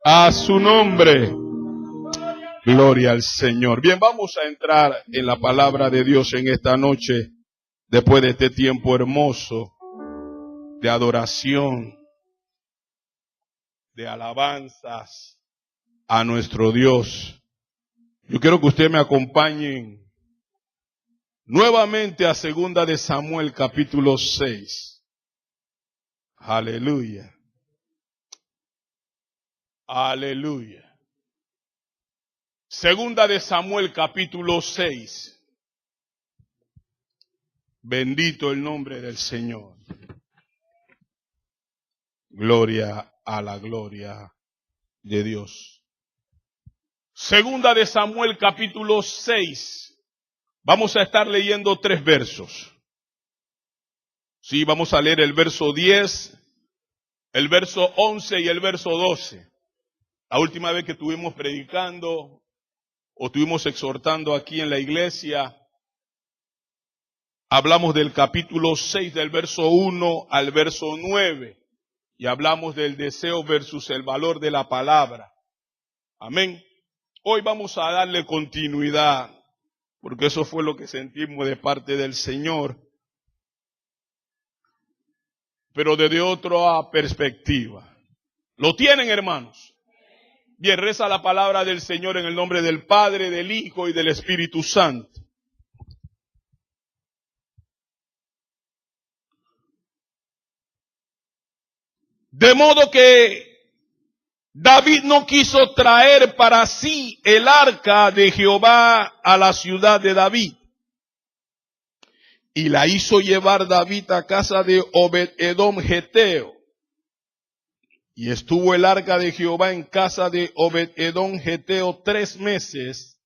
A su nombre. Gloria al Señor. Bien, vamos a entrar en la palabra de Dios en esta noche, después de este tiempo hermoso de adoración, de alabanzas a nuestro Dios. Yo quiero que ustedes me acompañen nuevamente a 2 de Samuel capítulo 6. Aleluya. Aleluya. 2 de Samuel capítulo 6. Bendito el nombre del Señor. Gloria a la gloria de Dios. 2 de Samuel capítulo 6. Vamos a estar leyendo 3 versos. Sí, vamos a leer el verso 10, el verso 11 y el verso 12. La última vez que estuvimos predicando o estuvimos exhortando aquí en la iglesia, hablamos del capítulo 6, del verso 1 al verso 9. Y hablamos del deseo versus el valor de la palabra. Amén. Hoy vamos a darle continuidad, porque eso fue lo que sentimos de parte del Señor, pero desde otra perspectiva. ¿Lo tienen, hermanos? Bien, reza la palabra del Señor en el nombre del Padre, del Hijo y del Espíritu Santo. De modo que David no quiso traer para sí el arca de Jehová a la ciudad de David. Y la hizo llevar David a casa de Obed-Edom Geteo. Y estuvo el arca de Jehová en casa de Obed-Edom Geteo 3 meses.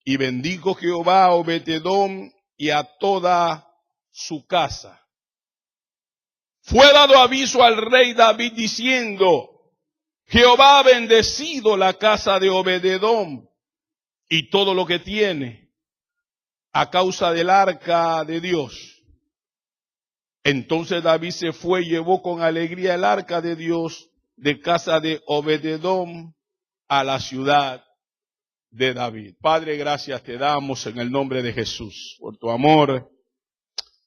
Y bendijo Jehová a Obed-Edom y a toda su casa. Fue dado aviso al rey David diciendo: Jehová ha bendecido la casa de Obed-Edom y todo lo que tiene a causa del arca de Dios. Entonces David se fue y llevó con alegría el arca de Dios de casa de Obed-Edom a la ciudad de David. Padre, gracias te damos en el nombre de Jesús por tu amor,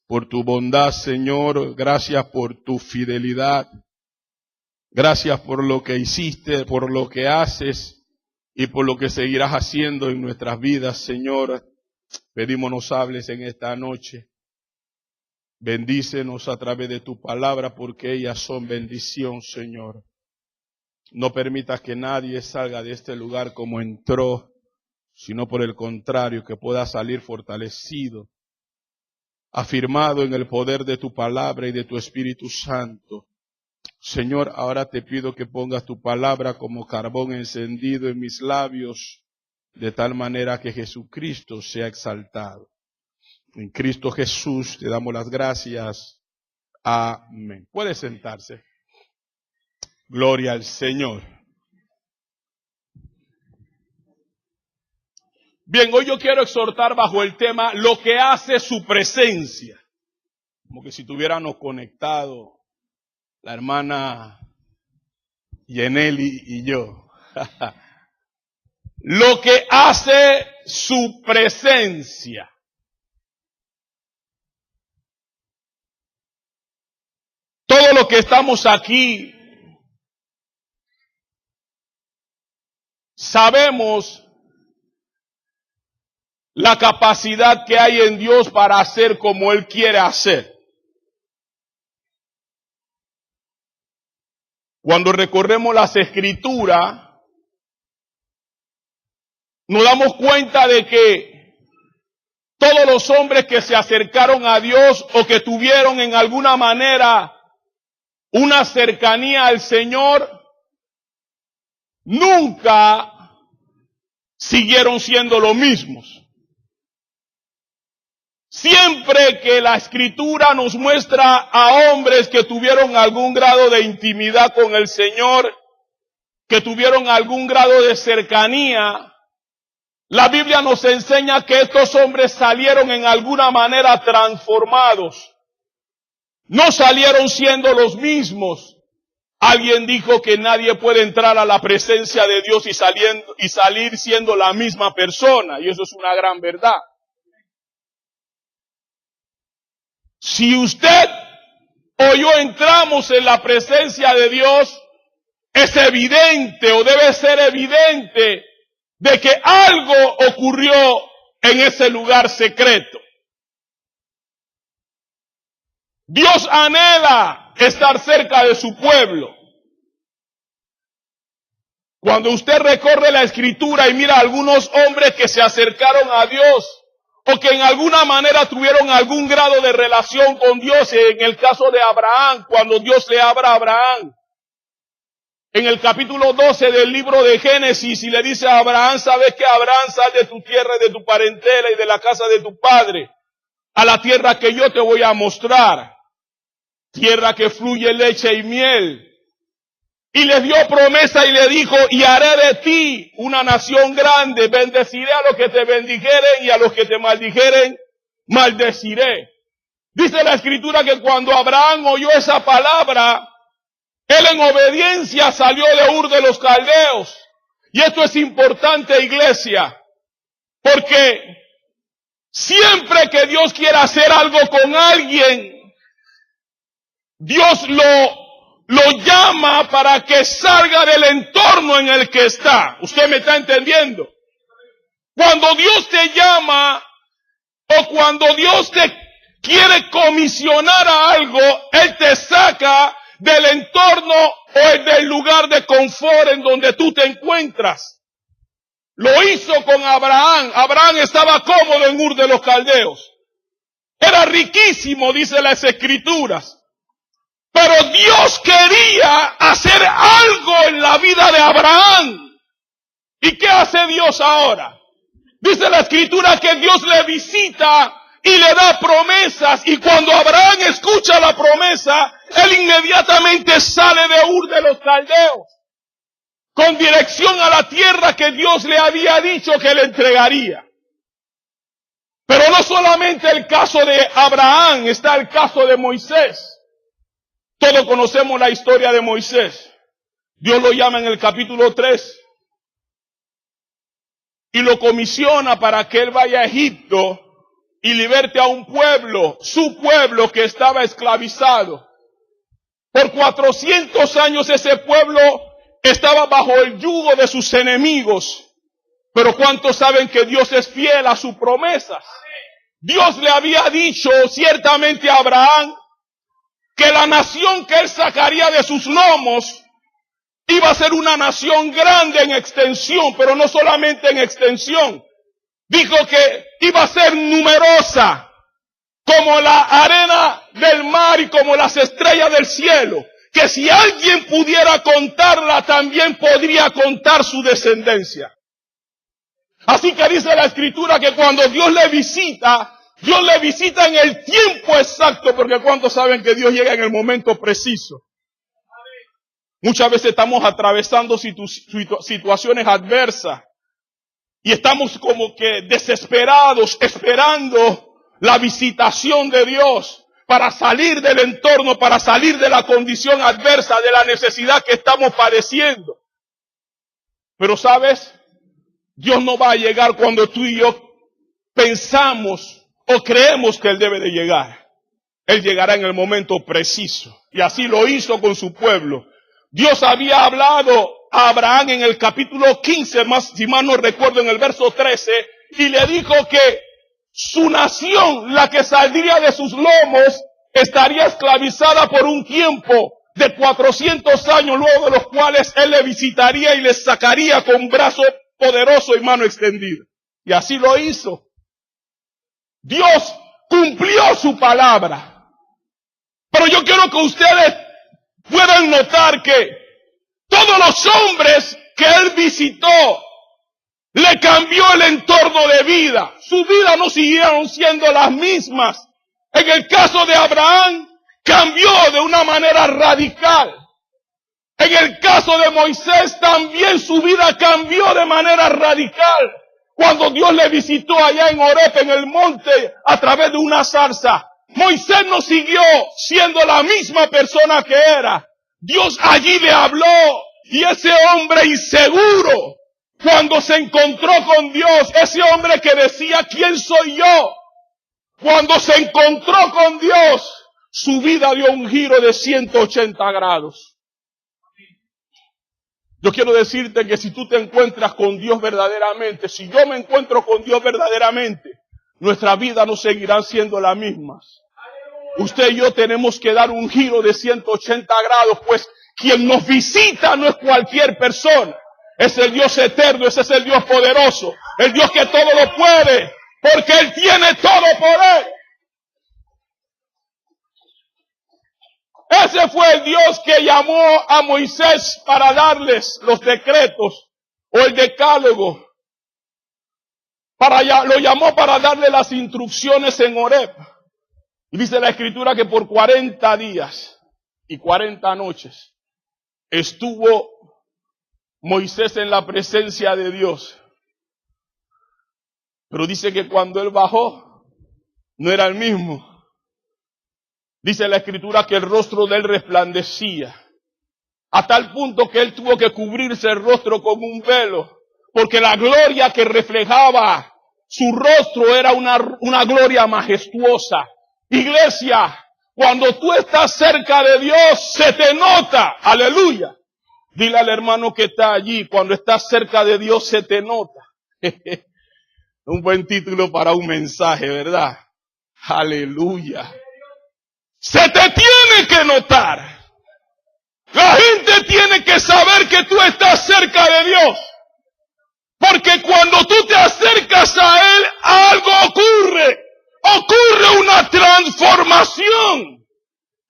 por tu bondad, Señor. Gracias por tu fidelidad. Gracias por lo que hiciste, por lo que haces y por lo que seguirás haciendo en nuestras vidas, Señor. Pedimos nos hables en esta noche. Bendícenos a través de tu palabra, porque ellas son bendición, Señor. No permitas que nadie salga de este lugar como entró, sino por el contrario, que pueda salir fortalecido, afirmado en el poder de tu palabra y de tu Espíritu Santo. Señor, ahora te pido que pongas tu palabra como carbón encendido en mis labios, de tal manera que Jesucristo sea exaltado. En Cristo Jesús te damos las gracias. Amén. Puede sentarse. Gloria al Señor. Bien, hoy yo quiero exhortar bajo el tema lo que hace su presencia. Como que si tuviéramos conectado la hermana Yeneli y yo. Lo que hace su presencia. Todos los que estamos aquí sabemos la capacidad que hay en Dios para hacer como Él quiere hacer. Cuando recorremos las Escrituras, nos damos cuenta de que todos los hombres que se acercaron a Dios o que tuvieron en alguna manera una cercanía al Señor, nunca siguieron siendo los mismos. Siempre que la Escritura nos muestra a hombres que tuvieron algún grado de intimidad con el Señor, que tuvieron algún grado de cercanía, la Biblia nos enseña que estos hombres salieron en alguna manera transformados. No salieron siendo los mismos, Alguien dijo que nadie puede entrar a la presencia de Dios y salir siendo la misma persona, y eso es una gran verdad. Si usted o yo entramos en la presencia de Dios, es evidente o debe ser evidente de que algo ocurrió en ese lugar secreto. Dios anhela estar cerca de su pueblo. Cuando usted recorre la Escritura y mira a algunos hombres que se acercaron a Dios o que en alguna manera tuvieron algún grado de relación con Dios, en el caso de Abraham, cuando Dios le habla a Abraham, en el capítulo 12 del libro de Génesis, y le dice a Abraham, ¿sabes qué? Abraham, sal de tu tierra y de tu parentela y de la casa de tu padre, a la tierra que yo te voy a mostrar, tierra que fluye leche y miel. Y le dio promesa y le dijo, y haré de ti una nación grande, bendeciré a los que te bendijeren y a los que te maldijeren, maldeciré. Dice la Escritura que cuando Abraham oyó esa palabra, él en obediencia salió de Ur de los Caldeos. Y esto es importante, iglesia, porque siempre que Dios quiera hacer algo con alguien, Dios lo llama para que salga del entorno en el que está. ¿Usted me está entendiendo? Cuando Dios te llama o cuando Dios te quiere comisionar a algo, Él te saca del entorno o del lugar de confort en donde tú te encuentras. Lo hizo con Abraham. Abraham estaba cómodo en Ur de los Caldeos. Era riquísimo, dice las Escrituras. Pero Dios quería hacer algo en la vida de Abraham. ¿Y qué hace Dios ahora? Dice la Escritura que Dios le visita y le da promesas. Y cuando Abraham escucha la promesa, él inmediatamente sale de Ur de los Caldeos, con dirección a la tierra que Dios le había dicho que le entregaría. Pero no solamente el caso de Abraham, está el caso de Moisés. Todos conocemos la historia de Moisés. Dios lo llama en el capítulo 3 y lo comisiona para que él vaya a Egipto y liberte a un pueblo, su pueblo que estaba esclavizado. Por 400 años ese pueblo estaba bajo el yugo de sus enemigos. Pero ¿cuántos saben que Dios es fiel a sus promesas? Dios le había dicho ciertamente a Abraham que la nación que él sacaría de sus lomos iba a ser una nación grande en extensión, pero no solamente en extensión. Dijo que iba a ser numerosa, como la arena del mar y como las estrellas del cielo. Que si alguien pudiera contarla, también podría contar su descendencia. Así que dice la Escritura que cuando Dios le visita en el tiempo exacto, porque ¿cuántos saben que Dios llega en el momento preciso? Muchas veces estamos atravesando situaciones adversas y estamos como que desesperados, esperando la visitación de Dios para salir del entorno, para salir de la condición adversa, de la necesidad que estamos padeciendo. Pero ¿sabes? Dios no va a llegar cuando tú y yo pensamos o creemos que Él debe de llegar. Él llegará en el momento preciso. Y así lo hizo con su pueblo. Dios había hablado a Abraham en el capítulo 15, si mal no recuerdo, en el verso 13, y le dijo que su nación, la que saldría de sus lomos, estaría esclavizada por un tiempo de 400 años, luego de los cuales Él le visitaría y le sacaría con brazo poderoso y mano extendida. Y así lo hizo. Dios cumplió su palabra. Pero yo quiero que ustedes puedan notar que todos los hombres que Él visitó, le cambió el entorno de vida. Su vida no siguieron siendo las mismas. En el caso de Abraham, cambió de una manera radical. En el caso de Moisés, también su vida cambió de manera radical. Cuando Dios le visitó allá en Horeb, en el monte, a través de una zarza, Moisés no siguió siendo la misma persona que era. Dios allí le habló y ese hombre inseguro, cuando se encontró con Dios, ese hombre que decía, ¿quién soy yo? Cuando se encontró con Dios, su vida dio un giro de 180 grados. Yo quiero decirte que si tú te encuentras con Dios verdaderamente, si yo me encuentro con Dios verdaderamente, nuestra vida no seguirá siendo la misma. Usted y yo tenemos que dar un giro de 180 grados, pues quien nos visita no es cualquier persona. Es el Dios eterno, ese es el Dios poderoso, el Dios que todo lo puede, porque Él tiene todo poder. Ese fue el Dios que llamó a Moisés para darles los decretos o el decálogo. Lo llamó para darle las instrucciones en Horeb. Y dice la Escritura que por 40 días y 40 noches estuvo Moisés en la presencia de Dios. Pero dice que cuando él bajó, no era el mismo. Dice la Escritura que el rostro de él resplandecía, a tal punto que él tuvo que cubrirse el rostro con un velo, porque la gloria que reflejaba su rostro era una gloria majestuosa. Iglesia, cuando tú estás cerca de Dios, se te nota. Aleluya. Dile al hermano que está allí, cuando estás cerca de Dios, se te nota. Un buen título para un mensaje, ¿verdad? Aleluya. Se te tiene que notar. La gente tiene que saber que tú estás cerca de Dios. Porque cuando tú te acercas a Él, algo ocurre. Ocurre una transformación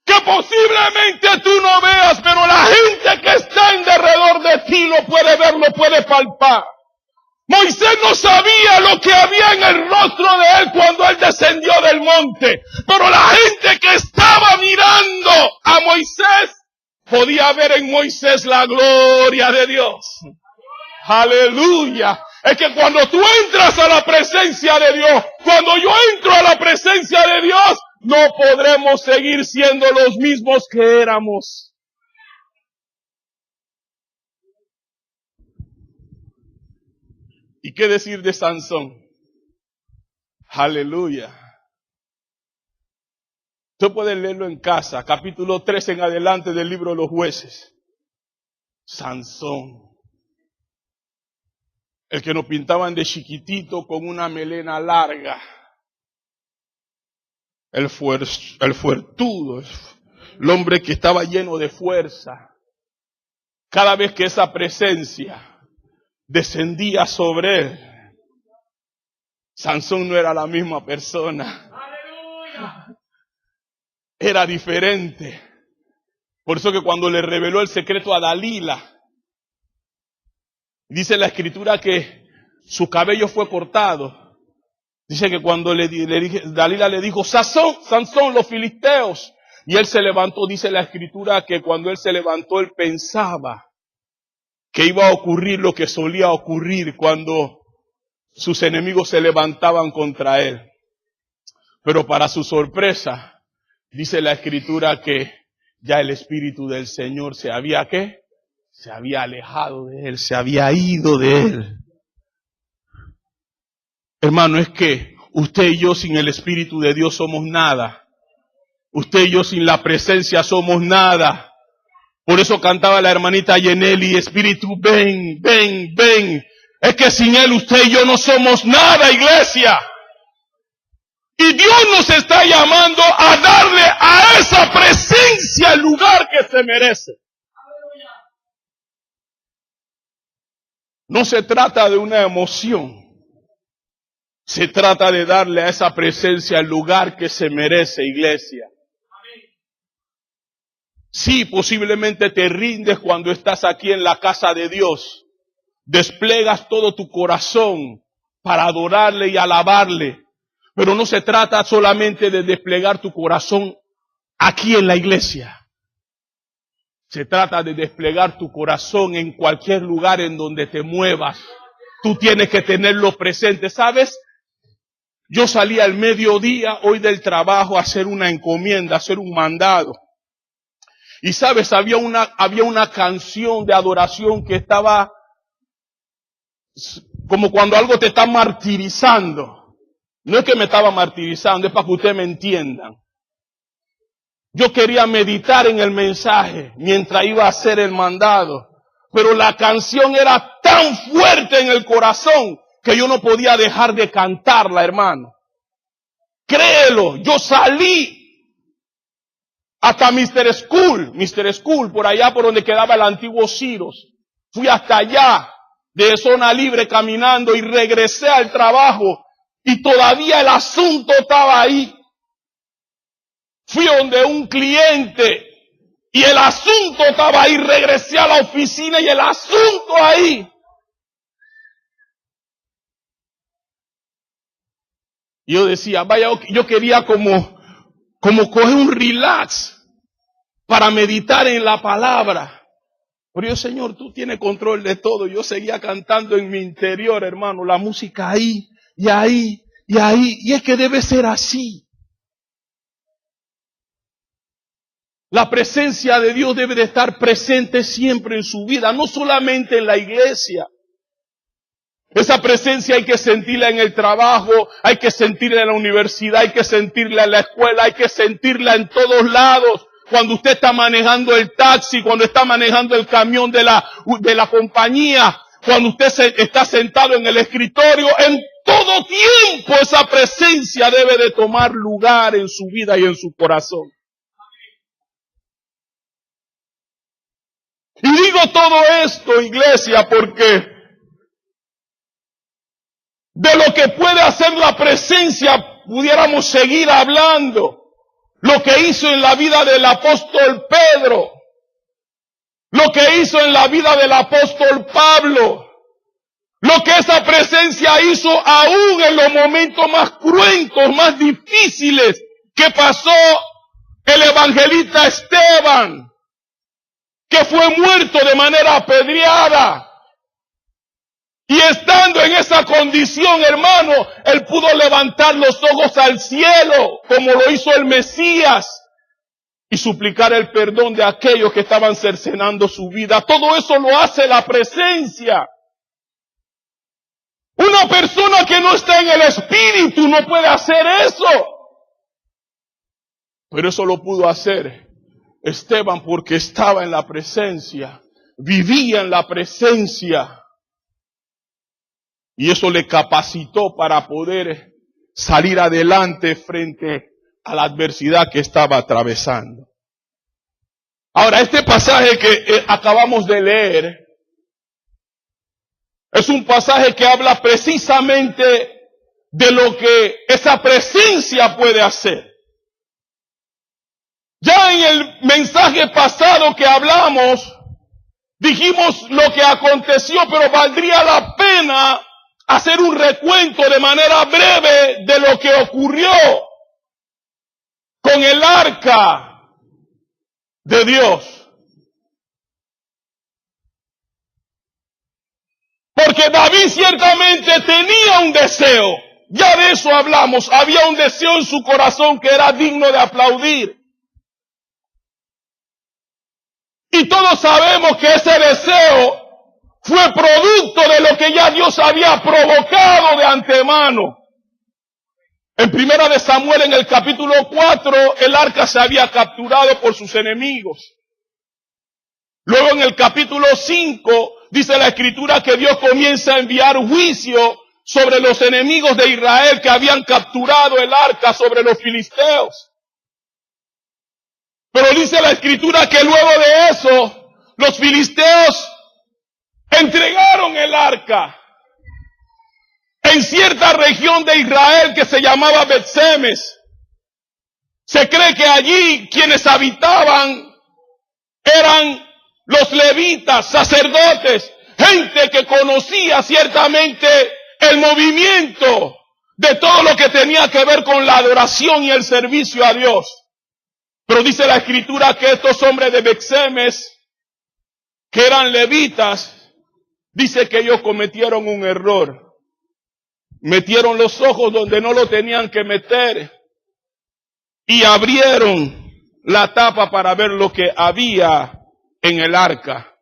que posiblemente tú no veas, pero la gente que está alrededor de ti lo puede ver, lo puede palpar. Moisés no sabía lo que había en el rostro de él cuando él descendió del monte, pero la gente que estaba mirando a Moisés podía ver en Moisés la gloria de Dios. Aleluya. Es que cuando tú entras a la presencia de Dios, cuando yo entro a la presencia de Dios, no podremos seguir siendo los mismos que éramos. ¿Y qué decir de Sansón? Aleluya. Usted puede leerlo en casa, capítulo 3 en adelante del libro de los Jueces. Sansón. El que nos pintaban de chiquitito con una melena larga. El fuertudo. El hombre que estaba lleno de fuerza. Cada vez que esa presencia descendía sobre él, Sansón no era la misma persona. Era diferente. Por eso que cuando le reveló el secreto a Dalila, dice la Escritura que su cabello fue cortado. Dice que cuando Dalila le dijo, Sansón, los filisteos. Y él se levantó, dice la Escritura que cuando él se levantó, él pensaba que iba a ocurrir lo que solía ocurrir cuando sus enemigos se levantaban contra él. Pero para su sorpresa, dice la Escritura que ya el Espíritu del Señor se había, ¿qué? Se había alejado de él, se había ido de él. Hermano, es que usted y yo sin el Espíritu de Dios somos nada. Usted y yo sin la presencia somos nada. Por eso cantaba la hermanita Yeneli, Espíritu, ven, ven, ven. Es que sin Él usted y yo no somos nada, iglesia. Y Dios nos está llamando a darle a esa presencia el lugar que se merece. No se trata de una emoción. Se trata de darle a esa presencia el lugar que se merece, iglesia. Sí, posiblemente te rindes cuando estás aquí en la casa de Dios. Desplegas todo tu corazón para adorarle y alabarle. Pero no se trata solamente de desplegar tu corazón aquí en la iglesia. Se trata de desplegar tu corazón en cualquier lugar en donde te muevas. Tú tienes que tenerlo presente, ¿sabes? Yo salí al mediodía hoy del trabajo a hacer una encomienda, a hacer un mandado. Y sabes, había una canción de adoración que estaba como cuando algo te está martirizando. No es que me estaba martirizando, es para que ustedes me entiendan. Yo quería meditar en el mensaje mientras iba a hacer el mandado, pero la canción era tan fuerte en el corazón que yo no podía dejar de cantarla, hermano. Créelo, yo salí hasta Mr. School, por allá por donde quedaba el antiguo Ciros. Fui hasta allá, de zona libre, caminando, y regresé al trabajo, y todavía el asunto estaba ahí. Fui donde un cliente, y el asunto estaba ahí. Regresé a la oficina, y el asunto ahí. Y yo decía, vaya, yo quería como coger un relax para meditar en la palabra. Pero yo, Señor, tú tienes control de todo. Yo seguía cantando en mi interior, hermano, la música ahí, y ahí, y ahí. Y es que debe ser así. La presencia de Dios debe de estar presente siempre en su vida, no solamente en la iglesia. Esa presencia hay que sentirla en el trabajo, hay que sentirla en la universidad, hay que sentirla en la escuela, hay que sentirla en todos lados. Cuando usted está manejando el taxi, cuando está manejando el camión de la compañía, cuando usted está sentado en el escritorio, en todo tiempo esa presencia debe de tomar lugar en su vida y en su corazón. Y digo todo esto, iglesia, porque de lo que puede hacer la presencia pudiéramos seguir hablando. Lo que hizo en la vida del apóstol Pedro, lo que hizo en la vida del apóstol Pablo, lo que esa presencia hizo aún en los momentos más cruentos, más difíciles que pasó el evangelista Esteban, que fue muerto de manera apedreada. Y estando en esa condición, hermano, él pudo levantar los ojos al cielo, como lo hizo el Mesías, y suplicar el perdón de aquellos que estaban cercenando su vida. Todo eso lo hace la presencia. Una persona que no está en el Espíritu no puede hacer eso. Pero eso lo pudo hacer Esteban porque estaba en la presencia, vivía en la presencia. Y eso le capacitó para poder salir adelante frente a la adversidad que estaba atravesando. Ahora, este pasaje que acabamos de leer es un pasaje que habla precisamente de lo que esa presencia puede hacer. Ya en el mensaje pasado que hablamos, dijimos lo que aconteció, pero valdría la pena hacer un recuento de manera breve de lo que ocurrió con el arca de Dios. Porque David ciertamente tenía un deseo, ya de eso hablamos, había un deseo en su corazón que era digno de aplaudir. Y todos sabemos que ese deseo fue producto de lo que ya Dios había provocado de antemano. En Primera de Samuel, en el capítulo 4, el arca se había capturado por sus enemigos. Luego en el capítulo 5, dice la Escritura que Dios comienza a enviar juicio sobre los enemigos de Israel que habían capturado el arca sobre los filisteos. Pero dice la Escritura que luego de eso, los filisteos entregaron el arca en cierta región de Israel que se llamaba Bet-Semes. Se cree que allí quienes habitaban eran los levitas, sacerdotes, gente que conocía ciertamente el movimiento de todo lo que tenía que ver con la adoración y el servicio a Dios. Pero dice la Escritura que estos hombres de Bet-Semes, que eran levitas, dice que ellos cometieron un error. Metieron los ojos donde no lo tenían que meter y abrieron la tapa para ver lo que había en el arca.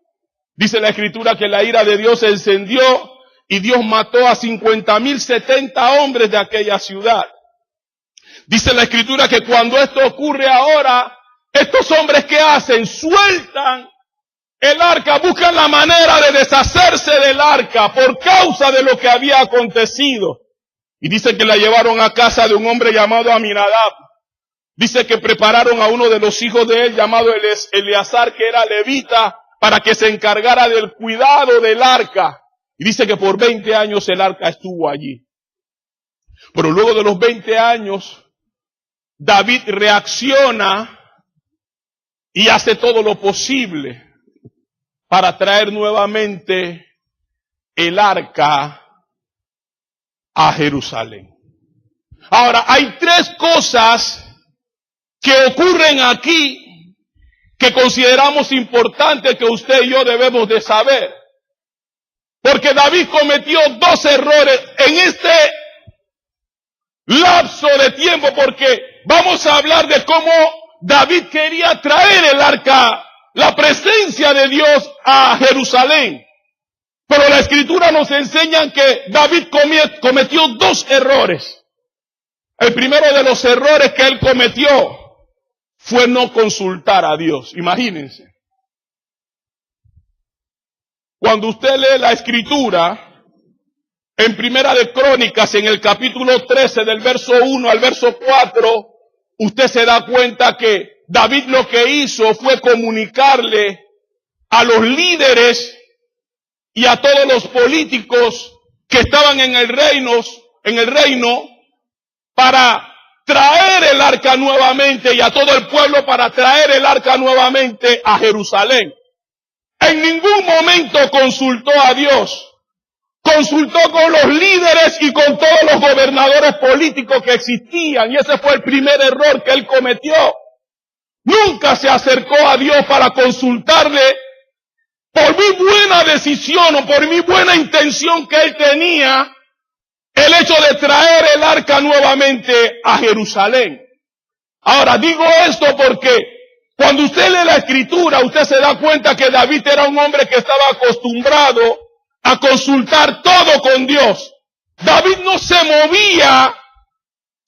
Dice la Escritura que la ira de Dios se encendió y Dios mató a 70 hombres de aquella ciudad. Dice la Escritura que cuando esto ocurre ahora, estos hombres ¿qué hacen? Sueltan el arca, buscan la manera de deshacerse del arca por causa de lo que había acontecido. Y dice que la llevaron a casa de un hombre llamado Aminadab. Dice que prepararon a uno de los hijos de él llamado Eleazar, que era levita, para que se encargara del cuidado del arca. Y dice que por 20 años el arca estuvo allí. Pero luego de los 20 años, David reacciona y hace todo lo posible para traer nuevamente el arca a Jerusalén. Ahora, hay tres cosas que ocurren aquí que consideramos importantes que usted y yo debemos de saber. Porque David cometió dos errores en este lapso de tiempo, porque vamos a hablar de cómo David quería traer el arca, la presencia de Dios a Jerusalén. Pero la Escritura nos enseña que David cometió dos errores. El primero de los errores que él cometió fue no consultar a Dios. Imagínense. Cuando usted lee la Escritura, en Primera de Crónicas, en el capítulo 13, del verso 1 al verso 4, usted se da cuenta que David lo que hizo fue comunicarle a los líderes y a todos los políticos que estaban en el reino, para traer el arca nuevamente, y a todo el pueblo para traer el arca nuevamente a Jerusalén. En ningún momento consultó a Dios. Consultó con los líderes y con todos los gobernadores políticos que existían, y ese fue el primer error que él cometió. Nunca se acercó a Dios para consultarle por mi buena decisión o por mi buena intención que él tenía, el hecho de traer el arca nuevamente a Jerusalén. Ahora, digo esto porque cuando usted lee la Escritura, usted se da cuenta que David era un hombre que estaba acostumbrado a consultar todo con Dios. David no se movía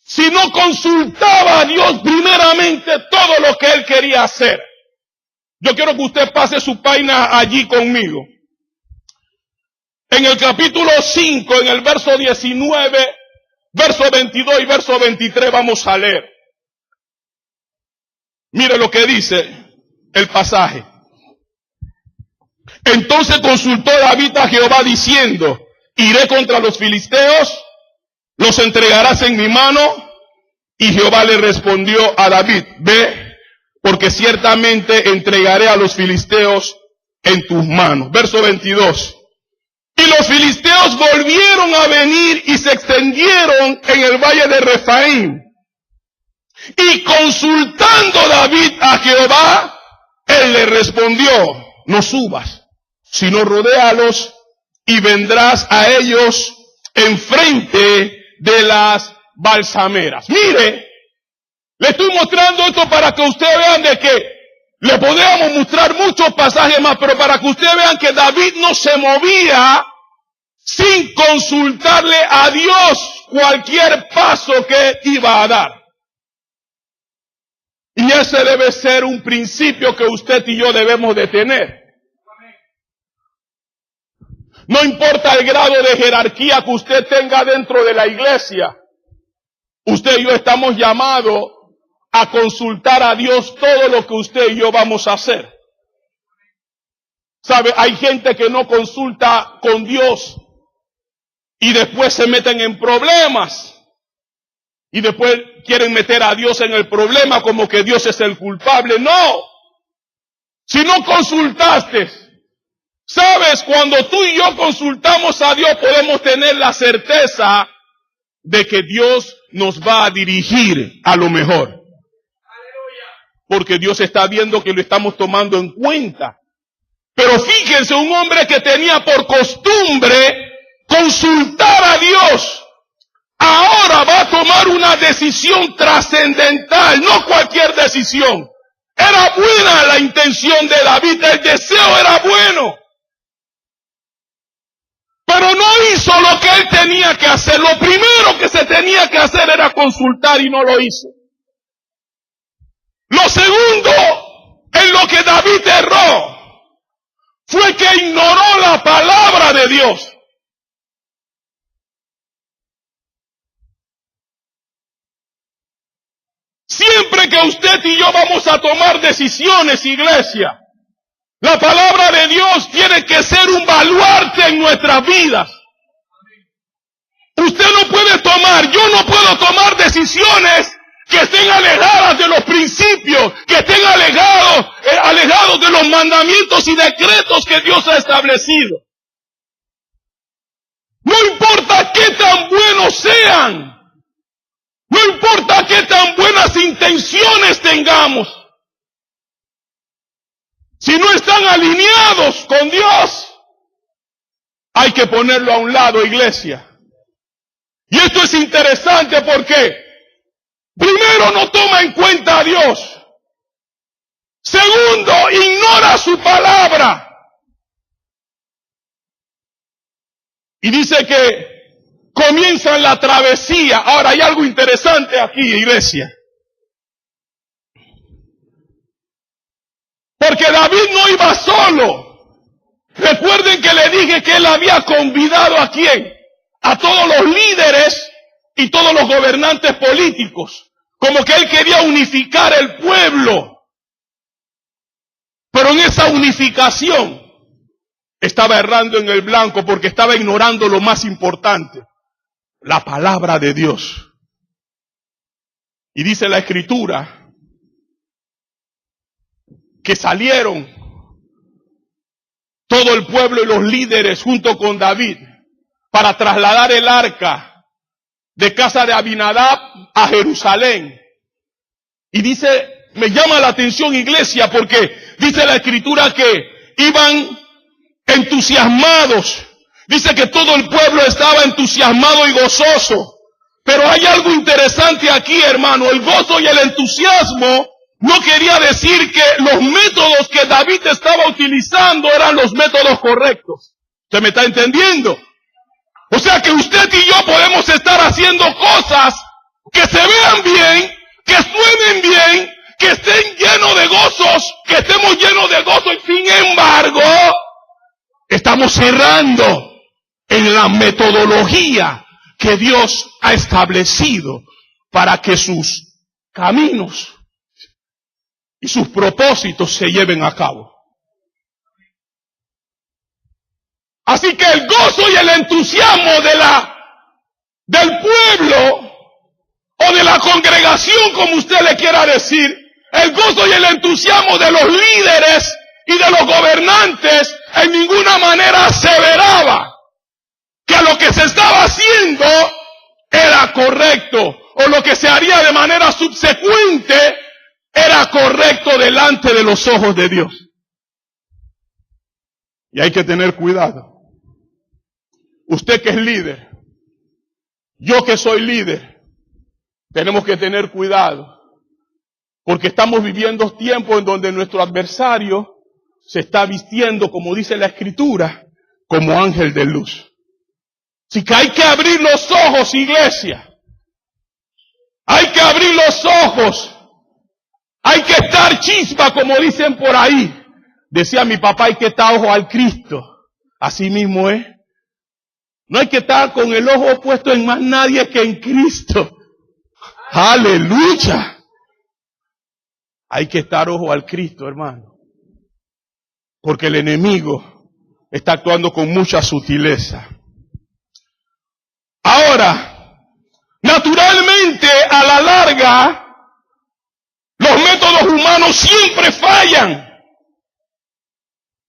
si no consultaba a Dios primeramente todo lo que él quería hacer. Yo quiero que usted pase su página allí conmigo. En el capítulo 5, en el verso 19, verso 22 y verso 23 vamos a leer. Mire lo que dice el pasaje. Entonces consultó David a Jehová diciendo, iré contra los filisteos, los entregarás en mi mano. Y Jehová le respondió a David, ve, porque ciertamente entregaré a los filisteos en tus manos. Verso 22. Y los filisteos volvieron a venir y se extendieron en el valle de Refaim. Y consultando David a Jehová, él le respondió, no subas, sino rodéalos y vendrás a ellos enfrente de las balsameras. Mire, le estoy mostrando esto para que ustedes vean de que le podríamos mostrar muchos pasajes más, pero para que ustedes vean que David no se movía sin consultarle a Dios cualquier paso que iba a dar. Y ese debe ser un principio que usted y yo debemos de tener. No importa el grado de jerarquía que usted tenga dentro de la iglesia, usted y yo estamos llamados a consultar a Dios todo lo que usted y yo vamos a hacer. ¿Sabe? Hay gente que no consulta con Dios y después se meten en problemas. Y después quieren meter a Dios en el problema como que Dios es el culpable. No. Si no consultaste, sabes, cuando tú y yo consultamos a Dios podemos tener la certeza de que Dios nos va a dirigir a lo mejor. Porque Dios está viendo que lo estamos tomando en cuenta. Pero fíjense, un hombre que tenía por costumbre consultar a Dios, ahora va a tomar una decisión trascendental, no cualquier decisión. Era buena la intención de David, el deseo era bueno. Pero no hizo lo que él tenía que hacer. Lo primero que se tenía que hacer era consultar y no lo hizo. Lo segundo en lo que David erró fue que ignoró la palabra de Dios. Siempre que usted y yo vamos a tomar decisiones, iglesia, la palabra de Dios tiene que ser un baluarte en nuestras vidas. Usted no puede tomar, yo no puedo tomar decisiones que estén alejadas de los principios, que estén alejados de los mandamientos y decretos que Dios ha establecido. No importa qué tan buenos sean, no importa qué tan buenas intenciones tengamos, si no están alineados con Dios, hay que ponerlo a un lado, iglesia. Y esto es interesante porque primero, no toma en cuenta a Dios. Segundo, ignora su palabra. Y dice que comienzan la travesía. Ahora, hay algo interesante aquí, iglesia. Porque David no iba solo. Recuerden que le dije que él había convidado ¿a quién? A todos los líderes y todos los gobernantes políticos. Como que él quería unificar el pueblo. Pero en esa unificación estaba errando en el blanco porque estaba ignorando lo más importante, la palabra de Dios. Y dice la Escritura que salieron todo el pueblo y los líderes junto con David para trasladar el arca de casa de Abinadab a Jerusalén. Y dice, me llama la atención, iglesia, porque dice la Escritura que iban entusiasmados. Dice que todo el pueblo estaba entusiasmado y gozoso. Pero hay algo interesante aquí, hermano. El gozo y el entusiasmo no quería decir que los métodos que David estaba utilizando eran los métodos correctos. ¿Usted me está entendiendo? O sea que usted y yo podemos estar haciendo cosas que se vean bien, que suenen bien, que estén llenos de gozos, que estemos llenos de gozo, y sin embargo, estamos cerrando en la metodología que Dios ha establecido para que sus caminos y sus propósitos se lleven a cabo. Así que el gozo y el entusiasmo del pueblo o de la congregación, como usted le quiera decir, el gozo y el entusiasmo de los líderes y de los gobernantes en ninguna manera aseveraba que lo que se estaba haciendo era correcto, o lo que se haría de manera subsecuente era correcto delante de los ojos de Dios. Y hay que tener cuidado. Usted que es líder, yo que soy líder, tenemos que tener cuidado, porque estamos viviendo tiempos en donde nuestro adversario se está vistiendo, como dice la Escritura, como ángel de luz. Así que hay que abrir los ojos, iglesia. Hay que abrir los ojos. Hay que estar chispa, como dicen por ahí. Decía mi papá, hay que estar ojo al Cristo. Así mismo es. No hay que estar con el ojo puesto en más nadie que en Cristo. Aleluya. Hay que estar ojo al Cristo, hermano. Porque el enemigo está actuando con mucha sutileza. Ahora, naturalmente, a la larga, los métodos humanos siempre fallan.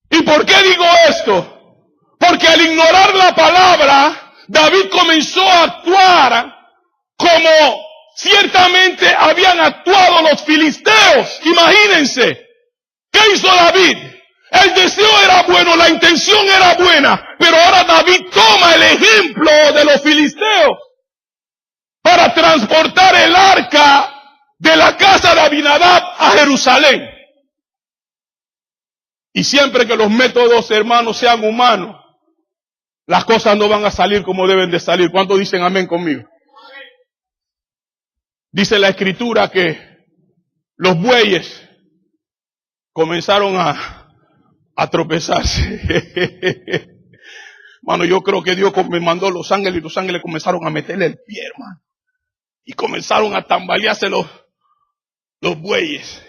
¿Y por qué digo esto? Porque al ignorar la palabra, David comenzó a actuar como ciertamente habían actuado los filisteos. Imagínense, ¿qué hizo David? El deseo era bueno, la intención era buena, pero ahora David toma el ejemplo de los filisteos para transportar el arca de la casa de Abinadab a Jerusalén. Y siempre que los métodos, hermanos, sean humanos, las cosas no van a salir como deben de salir. ¿Cuántos dicen amén conmigo? Dice la Escritura que los bueyes comenzaron a tropezarse. Mano, yo creo que Dios me mandó los ángeles y los ángeles comenzaron a meterle el pie, hermano. Y comenzaron a tambalearse los bueyes.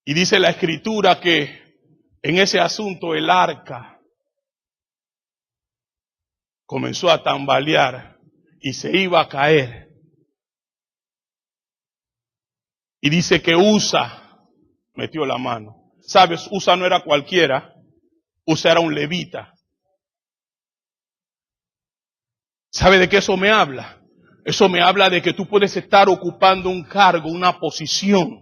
Y dice la Escritura que en ese asunto el arca comenzó a tambalear y se iba a caer. Y dice que Usa metió la mano. ¿Sabes? Usa no era cualquiera. Usa era un levita. ¿Sabe de qué eso me habla? Eso me habla de que tú puedes estar ocupando un cargo, una posición.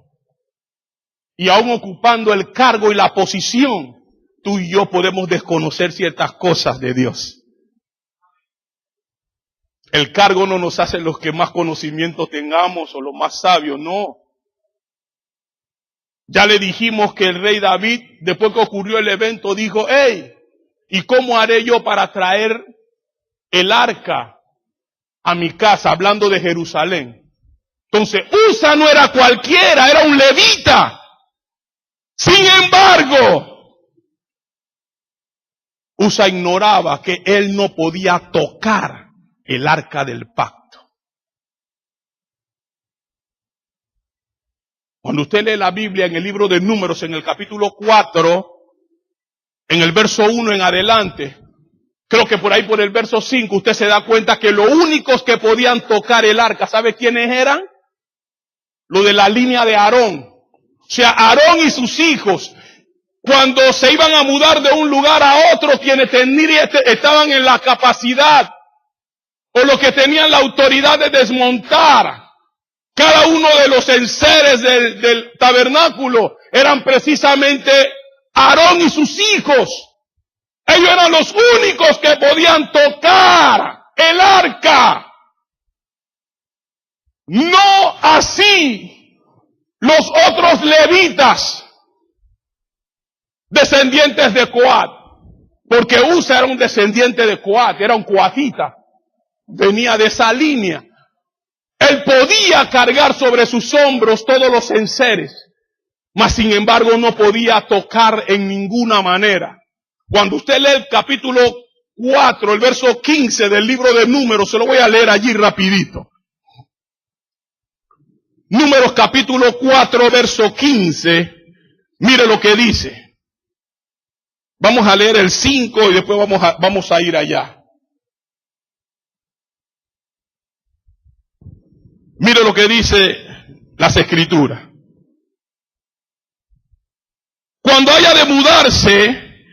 Y aún ocupando el cargo y la posición, tú y yo podemos desconocer ciertas cosas de Dios. El cargo no nos hace los que más conocimiento tengamos o los más sabios, no. Ya le dijimos que el rey David, después que ocurrió el evento, dijo, hey, ¿y cómo haré yo para traer el arca a mi casa? Hablando de Jerusalén. Entonces, Usa no era cualquiera, era un levita. Sin embargo, Usa ignoraba que él no podía tocar el arca del pacto. Cuando usted lee la Biblia en el libro de Números, en el capítulo 4, en el verso 1 en adelante, creo que por ahí por el verso 5, usted se da cuenta que los únicos que podían tocar el arca, ¿sabe quiénes eran? Lo de la línea de Aarón. O sea, Aarón y sus hijos, cuando se iban a mudar de un lugar a otro, quienes estaban en la capacidad o los que tenían la autoridad de desmontar cada uno de los enseres del tabernáculo, eran precisamente Aarón y sus hijos. Ellos eran los únicos que podían tocar el arca. No así los otros levitas, descendientes de Coat, porque Usa era un descendiente de Coat, era un coatita, venía de esa línea. Él podía cargar sobre sus hombros todos los enseres, mas sin embargo no podía tocar en ninguna manera. Cuando usted lee el capítulo 4, el verso 15 del libro de Números, se lo voy a leer allí rapidito. Números capítulo 4, verso 15, mire lo que dice. Vamos a leer el 5 y después vamos a ir allá. Mire lo que dice las Escrituras. Cuando haya de mudarse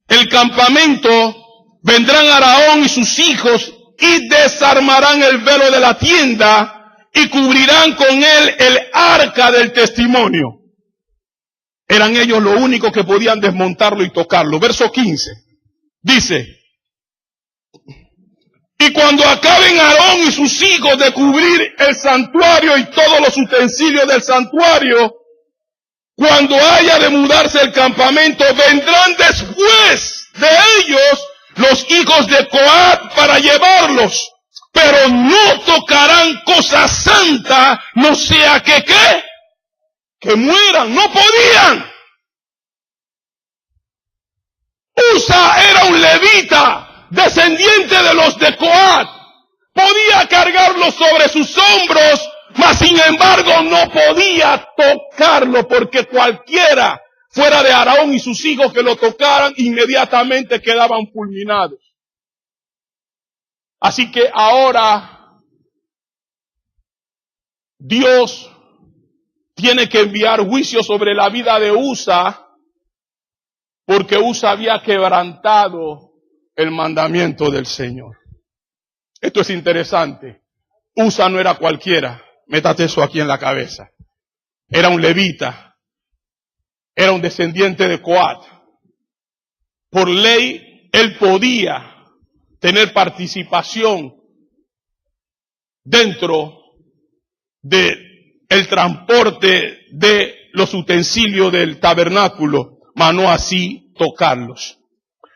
el campamento, vendrán Aarón y sus hijos y desarmarán el velo de la tienda y cubrirán con él el arca del testimonio. Eran ellos los únicos que podían desmontarlo y tocarlo. Verso 15. Dice, y cuando acaben Aarón y sus hijos de cubrir el santuario y todos los utensilios del santuario, cuando haya de mudarse el campamento, vendrán después de ellos los hijos de Coat para llevarlos, pero no tocarán cosa santa, no sea que ¿qué? Que mueran, no podían. Usa era un levita, descendiente de los de Coat, podía cargarlo sobre sus hombros, mas sin embargo no podía tocarlo, porque cualquiera fuera de Aarón y sus hijos que lo tocaran, inmediatamente quedaban fulminados. Así que ahora Dios tiene que enviar juicio sobre la vida de Usa, porque Usa había quebrantado el mandamiento del Señor. Esto es interesante. Usa no era cualquiera. Métate eso aquí en la cabeza. Era un levita. Era un descendiente de Coat. Por ley, él podía tener participación dentro de el transporte de los utensilios del tabernáculo. mas no así tocarlos.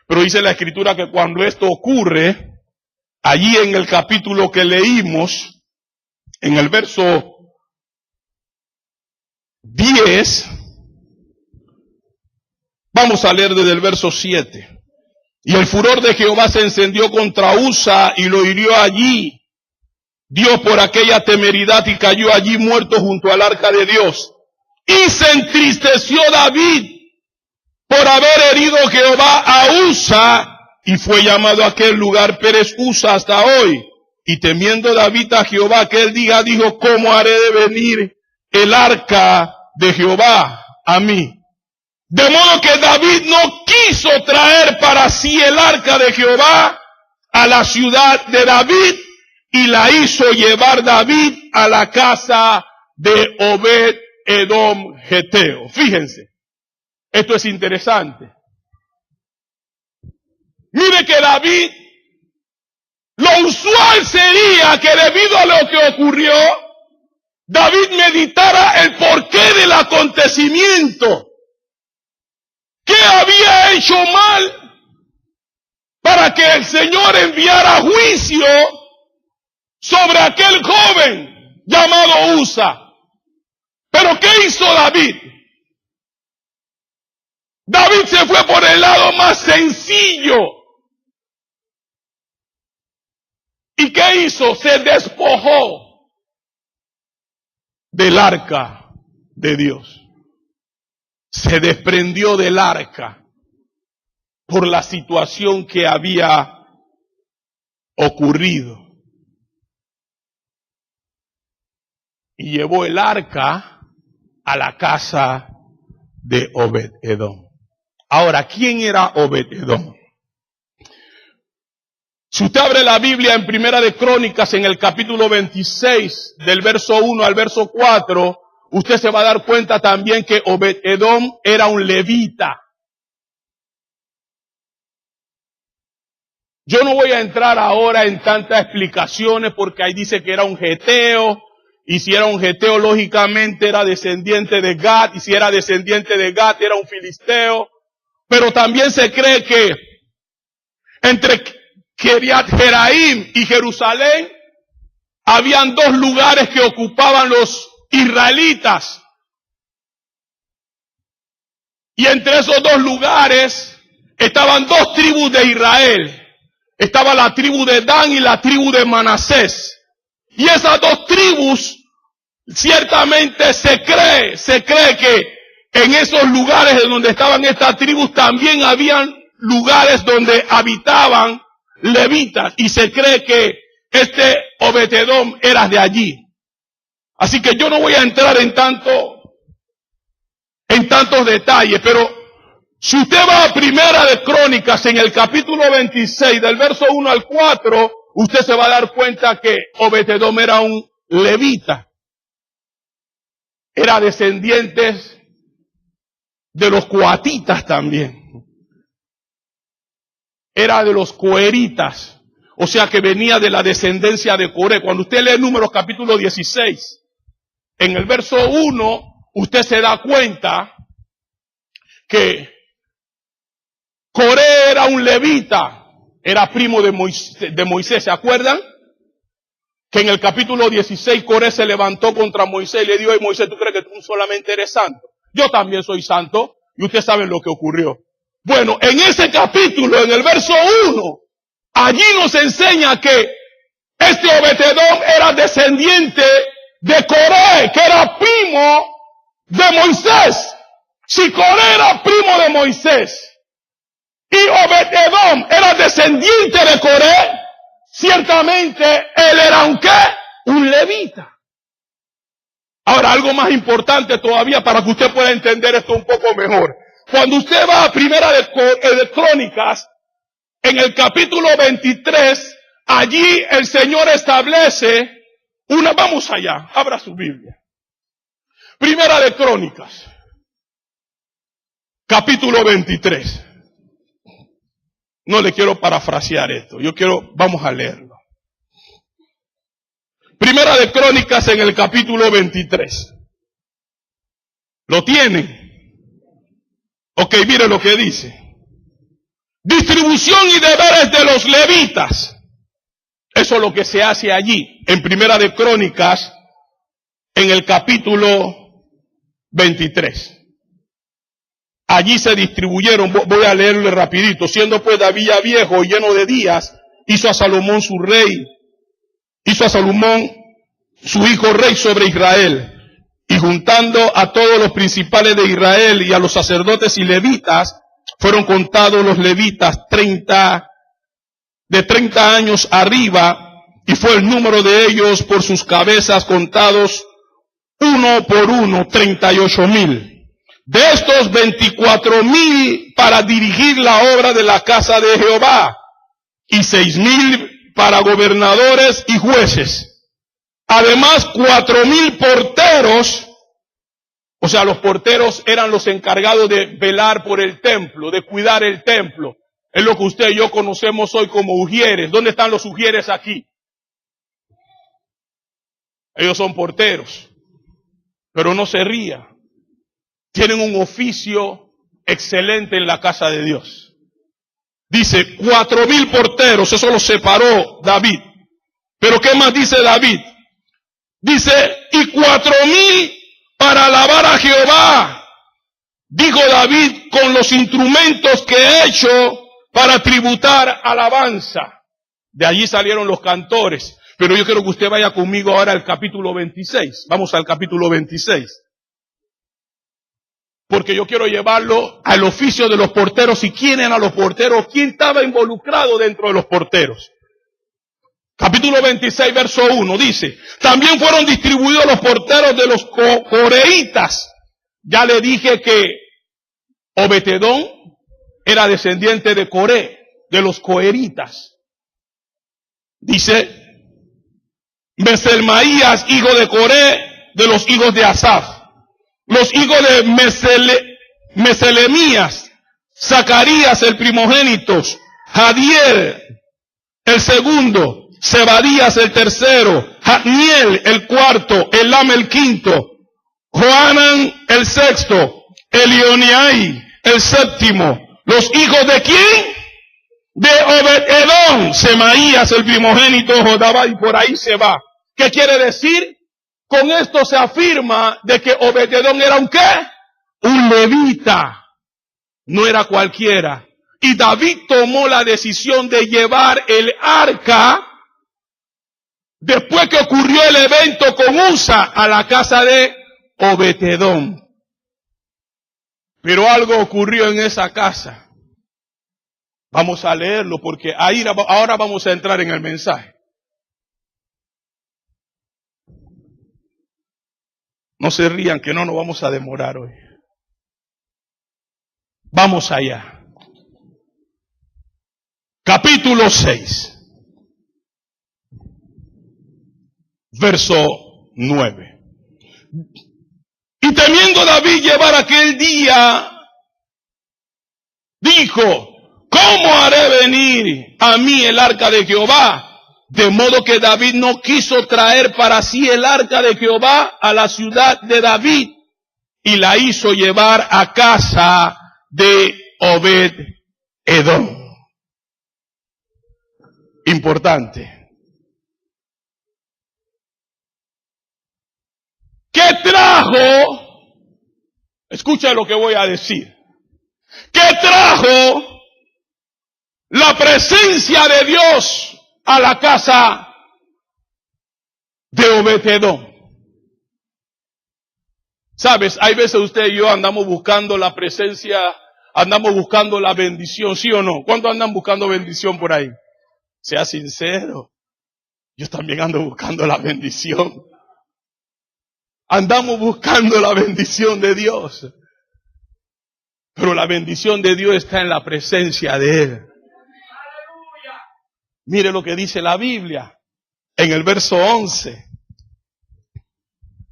Pero dice la Escritura que cuando esto ocurre, allí en el capítulo que leímos, en el verso 10, vamos a leer desde el verso 7. Y el furor de Jehová se encendió contra Usa y lo hirió allí. Dio por aquella temeridad y cayó allí muerto junto al arca de Dios. Y se entristeció David por haber herido Jehová a Usa, y fue llamado aquel lugar Pérez Usa hasta hoy. Y temiendo David a Jehová aquel día, dijo: ¿cómo haré de venir el arca de Jehová a mí? De modo que David no quiso traer para sí el arca de Jehová a la ciudad de David, y la hizo llevar David a la casa de Obed Edom Geteo. Fíjense, esto es interesante. Mire que David, lo usual sería que debido a lo que ocurrió, David meditara el porqué del acontecimiento. ¿Qué había hecho mal para que el Señor enviara juicio sobre aquel joven llamado Usa? Pero ¿qué hizo David? David se fue por el lado más sencillo. ¿Y qué hizo? Se despojó del arca de Dios. Se desprendió del arca por la situación que había ocurrido. Y llevó el arca a la casa de Obed Edom. Ahora, ¿quién era Obed Edom? Si usted abre la Biblia en Primera de Crónicas, en el capítulo 26, del verso 1 al verso 4, usted se va a dar cuenta también que Obed Edom era un levita. Yo no voy a entrar ahora en tantas explicaciones porque ahí dice que era un geteo, y si era un geteo lógicamente era descendiente de Gad, y si era descendiente de Gad era un filisteo. Pero también se cree que entre Kiriat Jeraim y Jerusalén habían dos lugares que ocupaban los israelitas. Y entre esos dos lugares estaban dos tribus de Israel. Estaba la tribu de Dan y la tribu de Manasés. Y esas dos tribus, ciertamente se cree que en esos lugares donde estaban estas tribus también habían lugares donde habitaban levitas. Y se cree que este Obed Edom era de allí. Así que yo no voy a entrar en tantos detalles, pero si usted va a Primera de Crónicas en el capítulo 26, del verso 1 al 4, usted se va a dar cuenta que Obed Edom era un levita. Era descendientes de los coatitas también. Era de los coeritas. O sea que venía de la descendencia de Coré. Cuando usted lee Números capítulo 16, en el verso 1, usted se da cuenta que Coré era un levita, era primo de Moisés, ¿se acuerdan? Que en el capítulo 16 Coré se levantó contra Moisés y le dijo: Moisés, ¿tú crees que tú solamente eres santo? Yo también soy santo. Y ustedes saben lo que ocurrió. Bueno, en ese capítulo, en el verso 1, allí nos enseña que este Obed Edom era descendiente de Coré, que era primo de Moisés. Si Coré era primo de Moisés y Obed Edom era descendiente de Coré, ciertamente él era un ¿qué? Un levita. Ahora, algo más importante todavía para que usted pueda entender esto un poco mejor. Cuando usted va a Primera de Crónicas, en el capítulo 23, allí el Señor establece vamos allá, abra su Biblia. Primera de Crónicas, capítulo 23. No le quiero parafrasear esto, vamos a leerlo. Primera de Crónicas en el capítulo 23. ¿Lo tienen? Ok, Ok, mire lo que dice. Distribución y deberes de los levitas. Eso es lo que se hace allí, en Primera de Crónicas, en el capítulo 23. Allí se distribuyeron, voy a leerle rapidito. Siendo pues David ya viejo y lleno de días, hizo a Salomón su rey, hizo a Salomón su hijo rey sobre Israel. Y juntando a todos los principales de Israel y a los sacerdotes y levitas, fueron contados los levitas de 30 años arriba, y fue el número de ellos por sus cabezas contados uno por uno, 38,000. De estos 24,000 para dirigir la obra de la casa de Jehová, y 6,000 para gobernadores y jueces. Además, 4,000 porteros, o sea, los porteros eran los encargados de velar por el templo, de cuidar el templo. Es lo que usted y yo conocemos hoy como ujieres. ¿Dónde están los ujieres aquí? Ellos son porteros. Pero no se ría. Tienen un oficio excelente en la casa de Dios. Dice, 4,000 porteros, eso lo separó David. Pero ¿qué más dice David? Dice, y 4,000 para alabar a Jehová, dijo David, con los instrumentos que he hecho para tributar alabanza. De allí salieron los cantores. Pero yo quiero que usted vaya conmigo ahora al capítulo 26. Vamos al capítulo 26. Porque yo quiero llevarlo al oficio de los porteros. ¿Y quién eran los porteros? ¿Quién estaba involucrado dentro de los porteros? Capítulo 26, verso 1, dice, también fueron distribuidos los porteros de los coreitas. Ya le dije que Obed-Edom era descendiente de Coré, de los coeritas. Dice, Meselmaías, hijo de Coré, de los hijos de Asaf. Los hijos de Meselemías, Zacarías el primogénito, Jadiel el segundo, Zebadías el tercero, Jatniel el cuarto, Elam el quinto, Johanan el sexto, Elioenai el séptimo. ¿Los hijos de quién? De Obed-Edom, Semaías el primogénito, Jodabad, y por ahí se va. ¿Qué quiere decir? Con esto se afirma de que Obed-Edom era un ¿qué? Un levita. No era cualquiera. Y David tomó la decisión de llevar el arca, después que ocurrió el evento con Usa, a la casa de Obed-Edom. Pero algo ocurrió en esa casa. Vamos a leerlo porque ahora vamos a entrar en el mensaje. No se rían que no nos vamos a demorar hoy. Vamos allá. Capítulo 6. Verso 9. Y temiendo David llevar aquel día, dijo, ¿cómo haré venir a mí el arca de Jehová? De modo que David no quiso traer para sí el arca de Jehová a la ciudad de David, y la hizo llevar a casa de Obed-Edom. Importante. ¿Qué trajo? Escucha lo que voy a decir. ¿Qué trajo la presencia de Dios a la casa de Obed-Edom? Sabes, hay veces usted y yo andamos buscando la presencia, andamos buscando la bendición, ¿sí o no? ¿Cuántos andan buscando bendición por ahí? Sea sincero. Yo también ando buscando la bendición. Andamos buscando la bendición de Dios. Pero la bendición de Dios está en la presencia de Él. Mire lo que dice la Biblia en el verso 11.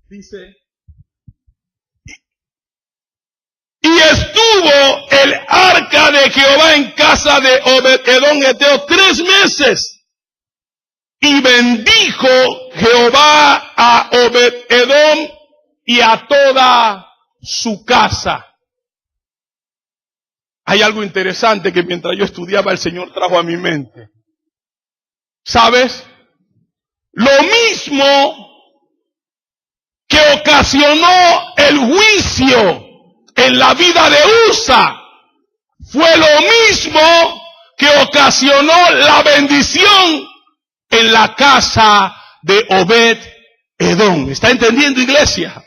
Dice, y estuvo el arca de Jehová en casa de Obed-Edom Eteo 3 meses. Y bendijo Jehová a Obed-Edom y a toda su casa. Hay algo interesante que mientras yo estudiaba el Señor trajo a mi mente. ¿Sabes? Lo mismo que ocasionó el juicio en la vida de Usa fue lo mismo que ocasionó la bendición en la casa de Obed Edom. ¿Está entendiendo, iglesia?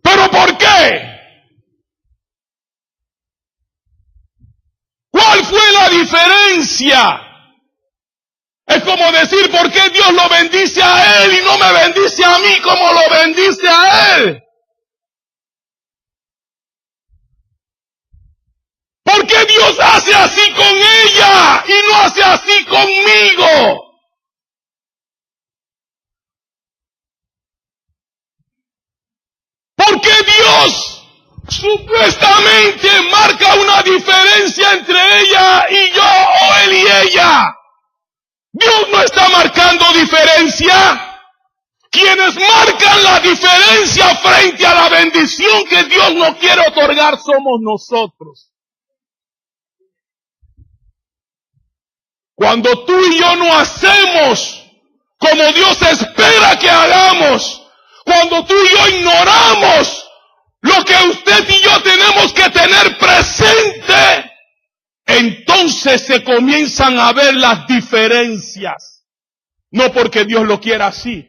¿Pero por qué? ¿Cuál fue la diferencia? Es como decir, ¿por qué Dios lo bendice a él y no me bendice a mí como lo bendice a él? ¿Por qué Dios hace así con ella y no hace así conmigo? ¿Por qué Dios supuestamente marca una diferencia entre ella y yo o él y ella? Dios no está marcando diferencia. Quienes marcan la diferencia frente a la bendición que Dios no quiere otorgar somos nosotros. Cuando tú y yo no hacemos como Dios espera que hagamos, cuando tú y yo ignoramos lo que usted y yo tenemos que tener presente, entonces se comienzan a ver las diferencias. No porque Dios lo quiera así.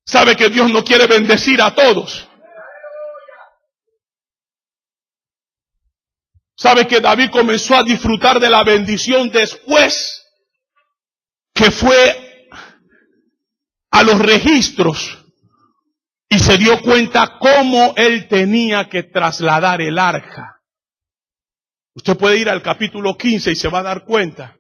Sabe que Dios no quiere bendecir a todos. Sabe que David comenzó a disfrutar de la bendición después que fue a los registros y se dio cuenta cómo él tenía que trasladar el arca. Usted puede ir al capítulo 15 y se va a dar cuenta.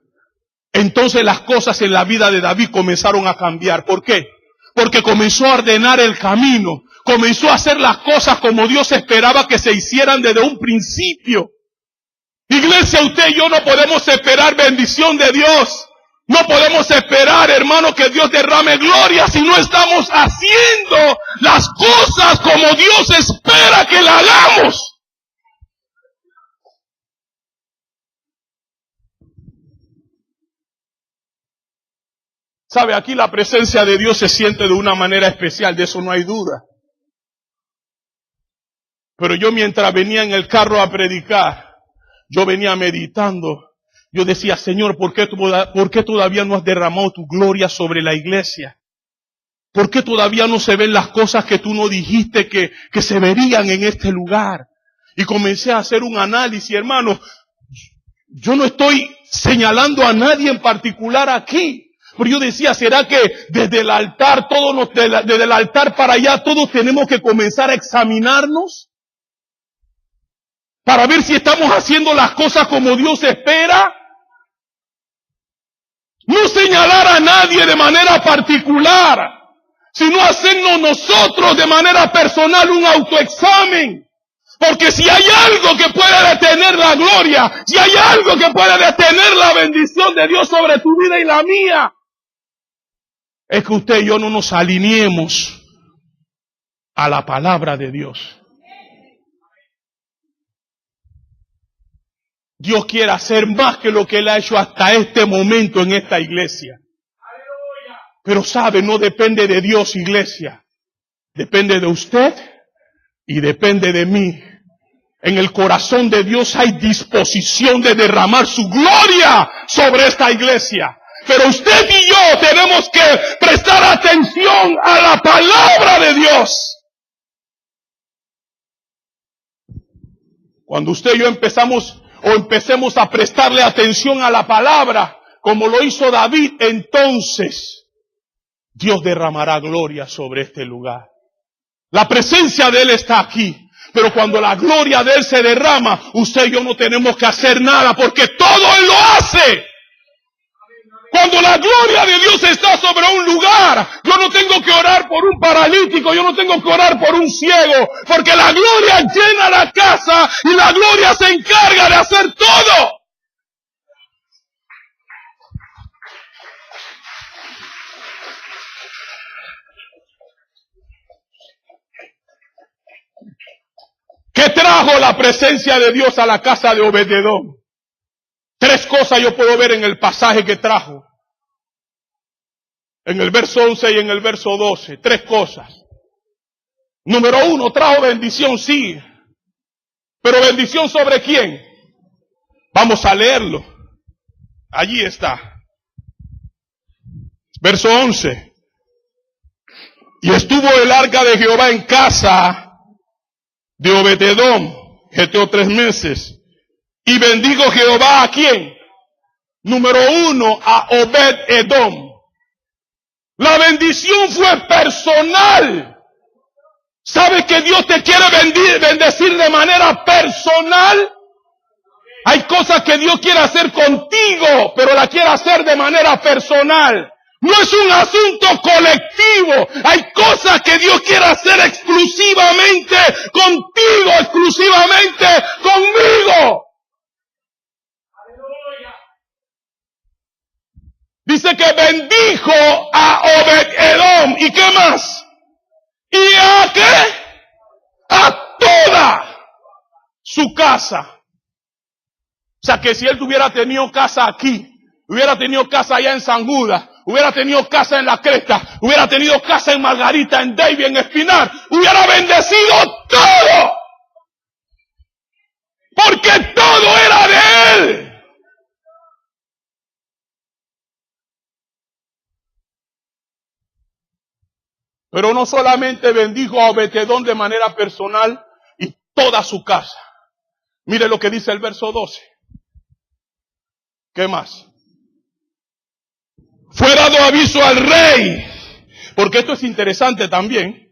Entonces las cosas en la vida de David comenzaron a cambiar. ¿Por qué? Porque comenzó a ordenar el camino. Comenzó a hacer las cosas como Dios esperaba que se hicieran desde un principio. Iglesia, usted y yo no podemos esperar bendición de Dios. No podemos esperar, hermano, que Dios derrame gloria si no estamos haciendo las cosas como Dios espera que la hagamos. Sabe, aquí la presencia de Dios se siente de una manera especial, de eso no hay duda. Pero yo mientras venía en el carro a predicar, yo venía meditando. Yo decía, Señor, ¿por qué todavía no has derramado tu gloria sobre la iglesia? ¿Por qué todavía no se ven las cosas que tú no dijiste que se verían en este lugar? Y comencé a hacer un análisis, hermano. Yo no estoy señalando a nadie en particular aquí. Pero yo decía, ¿será que desde el altar, desde el altar para allá, todos tenemos que comenzar a examinarnos? Para ver si estamos haciendo las cosas como Dios espera. No señalar a nadie de manera particular, sino hacernos nosotros de manera personal un autoexamen. Porque si hay algo que puede detener la gloria, si hay algo que puede detener la bendición de Dios sobre tu vida y la mía, es que usted y yo no nos alineemos a la palabra de Dios. Dios quiere hacer más que lo que Él ha hecho hasta este momento en esta iglesia. Pero sabe, no depende de Dios, iglesia. Depende de usted y depende de mí. En el corazón de Dios hay disposición de derramar su gloria sobre esta iglesia. Pero usted y yo tenemos que prestar atención a la palabra de Dios. Cuando usted y yo empecemos a prestarle atención a la palabra, como lo hizo David, entonces Dios derramará gloria sobre este lugar. La presencia de Él está aquí. Pero cuando la gloria de Él se derrama, usted y yo no tenemos que hacer nada porque todo Él lo hace. Cuando la gloria de Dios está sobre un lugar, yo no tengo que orar por un paralítico, yo no tengo que orar por un ciego, porque la gloria llena la casa y la gloria se encarga de hacer todo. ¿Qué trajo la presencia de Dios a la casa de Obed-Edom? 3 cosas yo puedo ver en el pasaje que trajo. En el verso 11 y en el verso 12. 3 cosas. Número 1, trajo bendición, sí. Pero bendición ¿sobre quién? Vamos a leerlo. Allí está. Verso 11. Y estuvo el arca de Jehová en casa de Obed-Edom, geteo 3 meses. Y bendijo Jehová ¿a quién? Número 1, a Obed-Edom. La bendición fue personal. ¿Sabe que Dios te quiere bendecir de manera personal? Hay cosas que Dios quiere hacer contigo, pero la quiere hacer de manera personal. No es un asunto colectivo. Hay cosas que Dios quiere hacer exclusivamente contigo, exclusivamente conmigo. Dice que bendijo a Obed-Edom. ¿Y qué más? ¿Y a qué? A toda su casa. O sea que si él tuviera tenido casa aquí, hubiera tenido casa allá en San Judas, hubiera tenido casa en La Cresta, hubiera tenido casa en Margarita, en Davie, en Espinar, hubiera bendecido todo. Porque todo era de él. Pero no solamente bendijo a Obed-Edom de manera personal y toda su casa. Mire lo que dice el verso 12. ¿Qué más? Fue dado aviso al rey, porque esto es interesante también.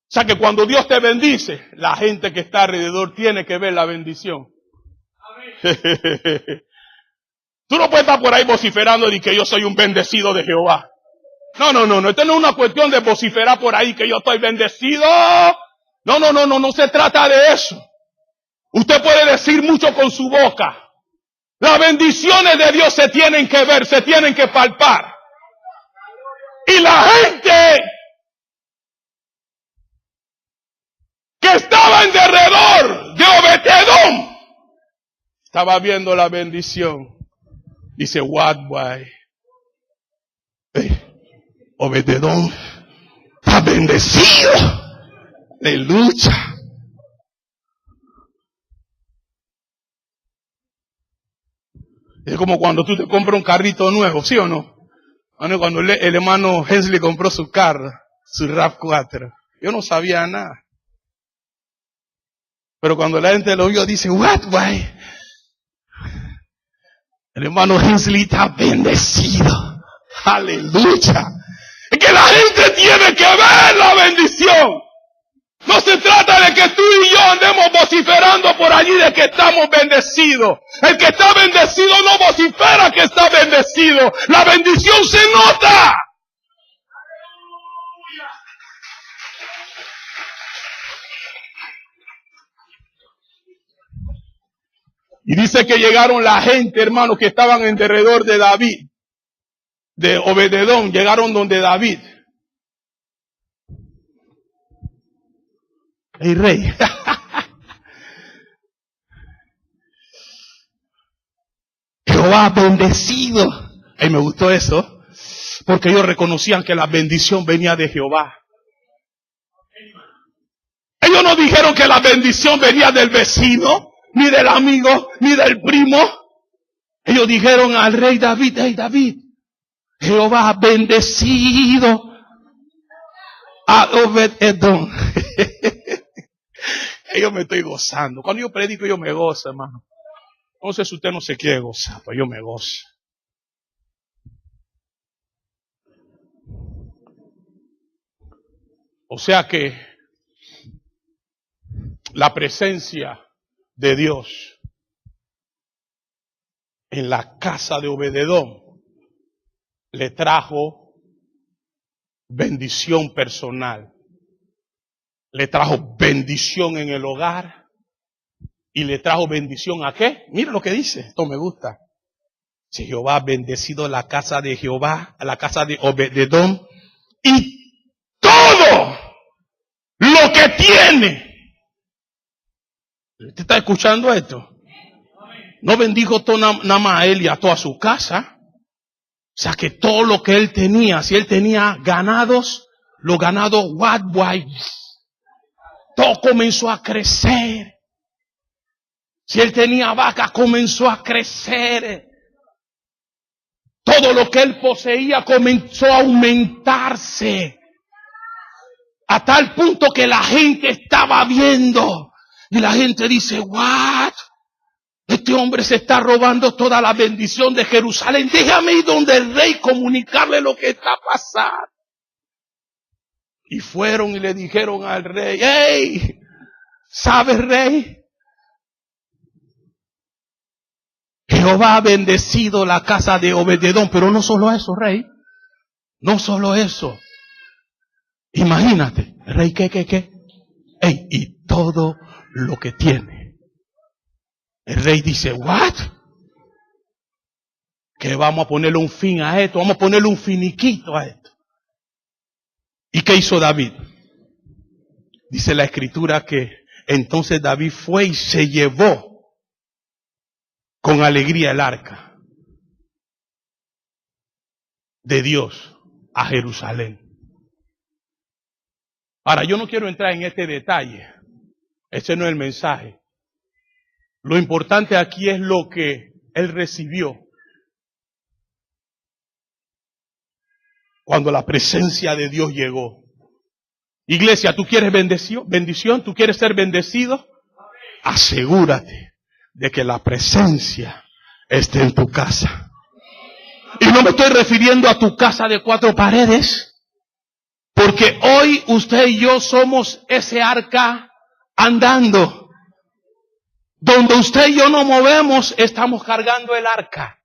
O sea que cuando Dios te bendice, la gente que está alrededor tiene que ver la bendición. Tú no puedes estar por ahí vociferando y que yo soy un bendecido de Jehová. No. Esto no es una cuestión de vociferar por ahí que yo estoy bendecido. No se trata de eso. Usted puede decir mucho con su boca. Las bendiciones de Dios se tienen que ver, se tienen que palpar. Y la gente que estaba en derredor de Obed-Edom estaba viendo la bendición. Dice, what boy? Obed-Edom está bendecido. Aleluya. Es como cuando tú te compras un carrito nuevo, ¿sí o no? Cuando el hermano Hensley compró su carro, su RAV4. Yo no sabía nada. Pero cuando la gente lo vio, dice, what, why? El hermano Hensley está bendecido. Aleluya. Es que la gente tiene que ver la bendición. No se trata de que tú y yo andemos vociferando por allí de que estamos bendecidos. El que está bendecido no vocifera que está bendecido. La bendición se nota. Y dice que llegaron la gente, hermanos, que estaban en derredor de David, de Obed-Edom, llegaron donde David. El rey. Jehová bendecido. Y me gustó eso, porque ellos reconocían que la bendición venía de Jehová. Ellos no dijeron que la bendición venía del vecino, ni del amigo, ni del primo. Ellos dijeron al rey David, hey David, Jehová ha bendecido a Obed-Edom. Yo me estoy gozando. Cuando yo predico, yo me gozo, hermano. No sé si usted no se quiere gozar, pero yo me gozo. O sea que la presencia de Dios en la casa de Obed-Edom le trajo bendición personal. Le trajo bendición en el hogar. Y le trajo bendición ¿a qué? Mira lo que dice. Esto me gusta. Si Jehová ha bendecido la casa de Jehová, a la casa de Obed-Edom, y todo lo que tiene. ¿Usted está escuchando esto? No bendijo todo nada más a él y a toda su casa. O sea que todo lo que él tenía, si él tenía ganados, los ganados todo comenzó a crecer. Si él tenía vacas, comenzó a crecer. Todo lo que él poseía comenzó a aumentarse. A tal punto que la gente estaba viendo. Y la gente dice, ¿what? Este hombre se está robando toda la bendición de Jerusalén. Déjame ir donde el rey, comunicarle lo que está pasando. Y fueron y le dijeron al rey, hey, ¿sabes, rey? Jehová ha bendecido la casa de Obed-Edom. Pero no solo eso, rey. No solo eso. Imagínate, rey, ¿qué? Hey, y todo lo que tiene. El rey dice, ¿what? Que vamos a ponerle un fin a esto, vamos a ponerle un finiquito a esto. ¿Y qué hizo David? Dice la escritura que entonces David fue y se llevó con alegría el arca de Dios a Jerusalén. Ahora, yo no quiero entrar en este detalle. Ese no es el mensaje. Lo importante aquí es lo que él recibió cuando la presencia de Dios llegó. Iglesia, ¿tú quieres bendición? ¿Tú quieres ser bendecido? Asegúrate de que la presencia esté en tu casa. Y no me estoy refiriendo a tu casa de 4 paredes, porque hoy usted y yo somos ese arca andando. Donde usted y yo nos movemos, estamos cargando el arca.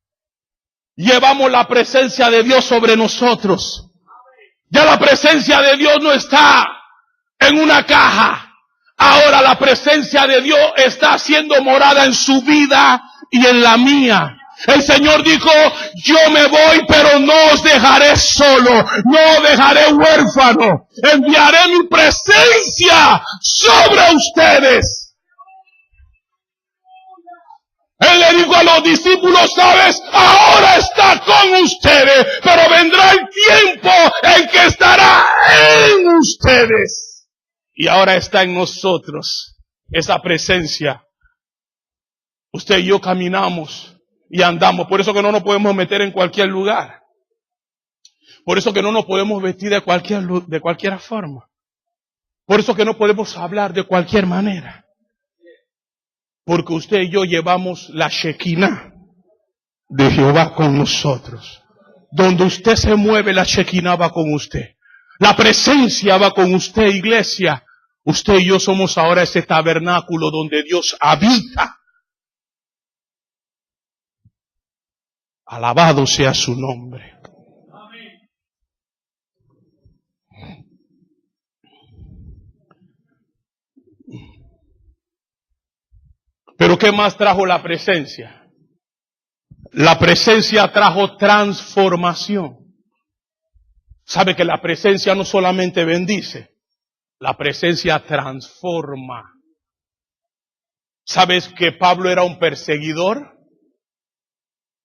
Llevamos la presencia de Dios sobre nosotros. Ya la presencia de Dios no está en una caja. Ahora la presencia de Dios está haciendo morada en su vida y en la mía. El Señor dijo, yo me voy, pero no os dejaré solo, no dejaré huérfano. Enviaré mi presencia sobre ustedes. Él le dijo a los discípulos, ¿sabes? Ahora está con ustedes, pero vendrá el tiempo en que estará en ustedes. Y ahora está en nosotros esa presencia. Usted y yo caminamos y andamos. Por eso que no nos podemos meter en cualquier lugar. Por eso que no nos podemos vestir de cualquier forma. Por eso que no podemos hablar de cualquier manera. Porque usted y yo llevamos la Shekinah de Jehová con nosotros. Donde usted se mueve, la Shekinah va con usted. La presencia va con usted, iglesia. Usted y yo somos ahora ese tabernáculo donde Dios habita. Alabado sea su nombre. Pero ¿qué más trajo la presencia? La presencia trajo transformación. Sabe que la presencia no solamente bendice, la presencia transforma. ¿Sabes que Pablo era un perseguidor?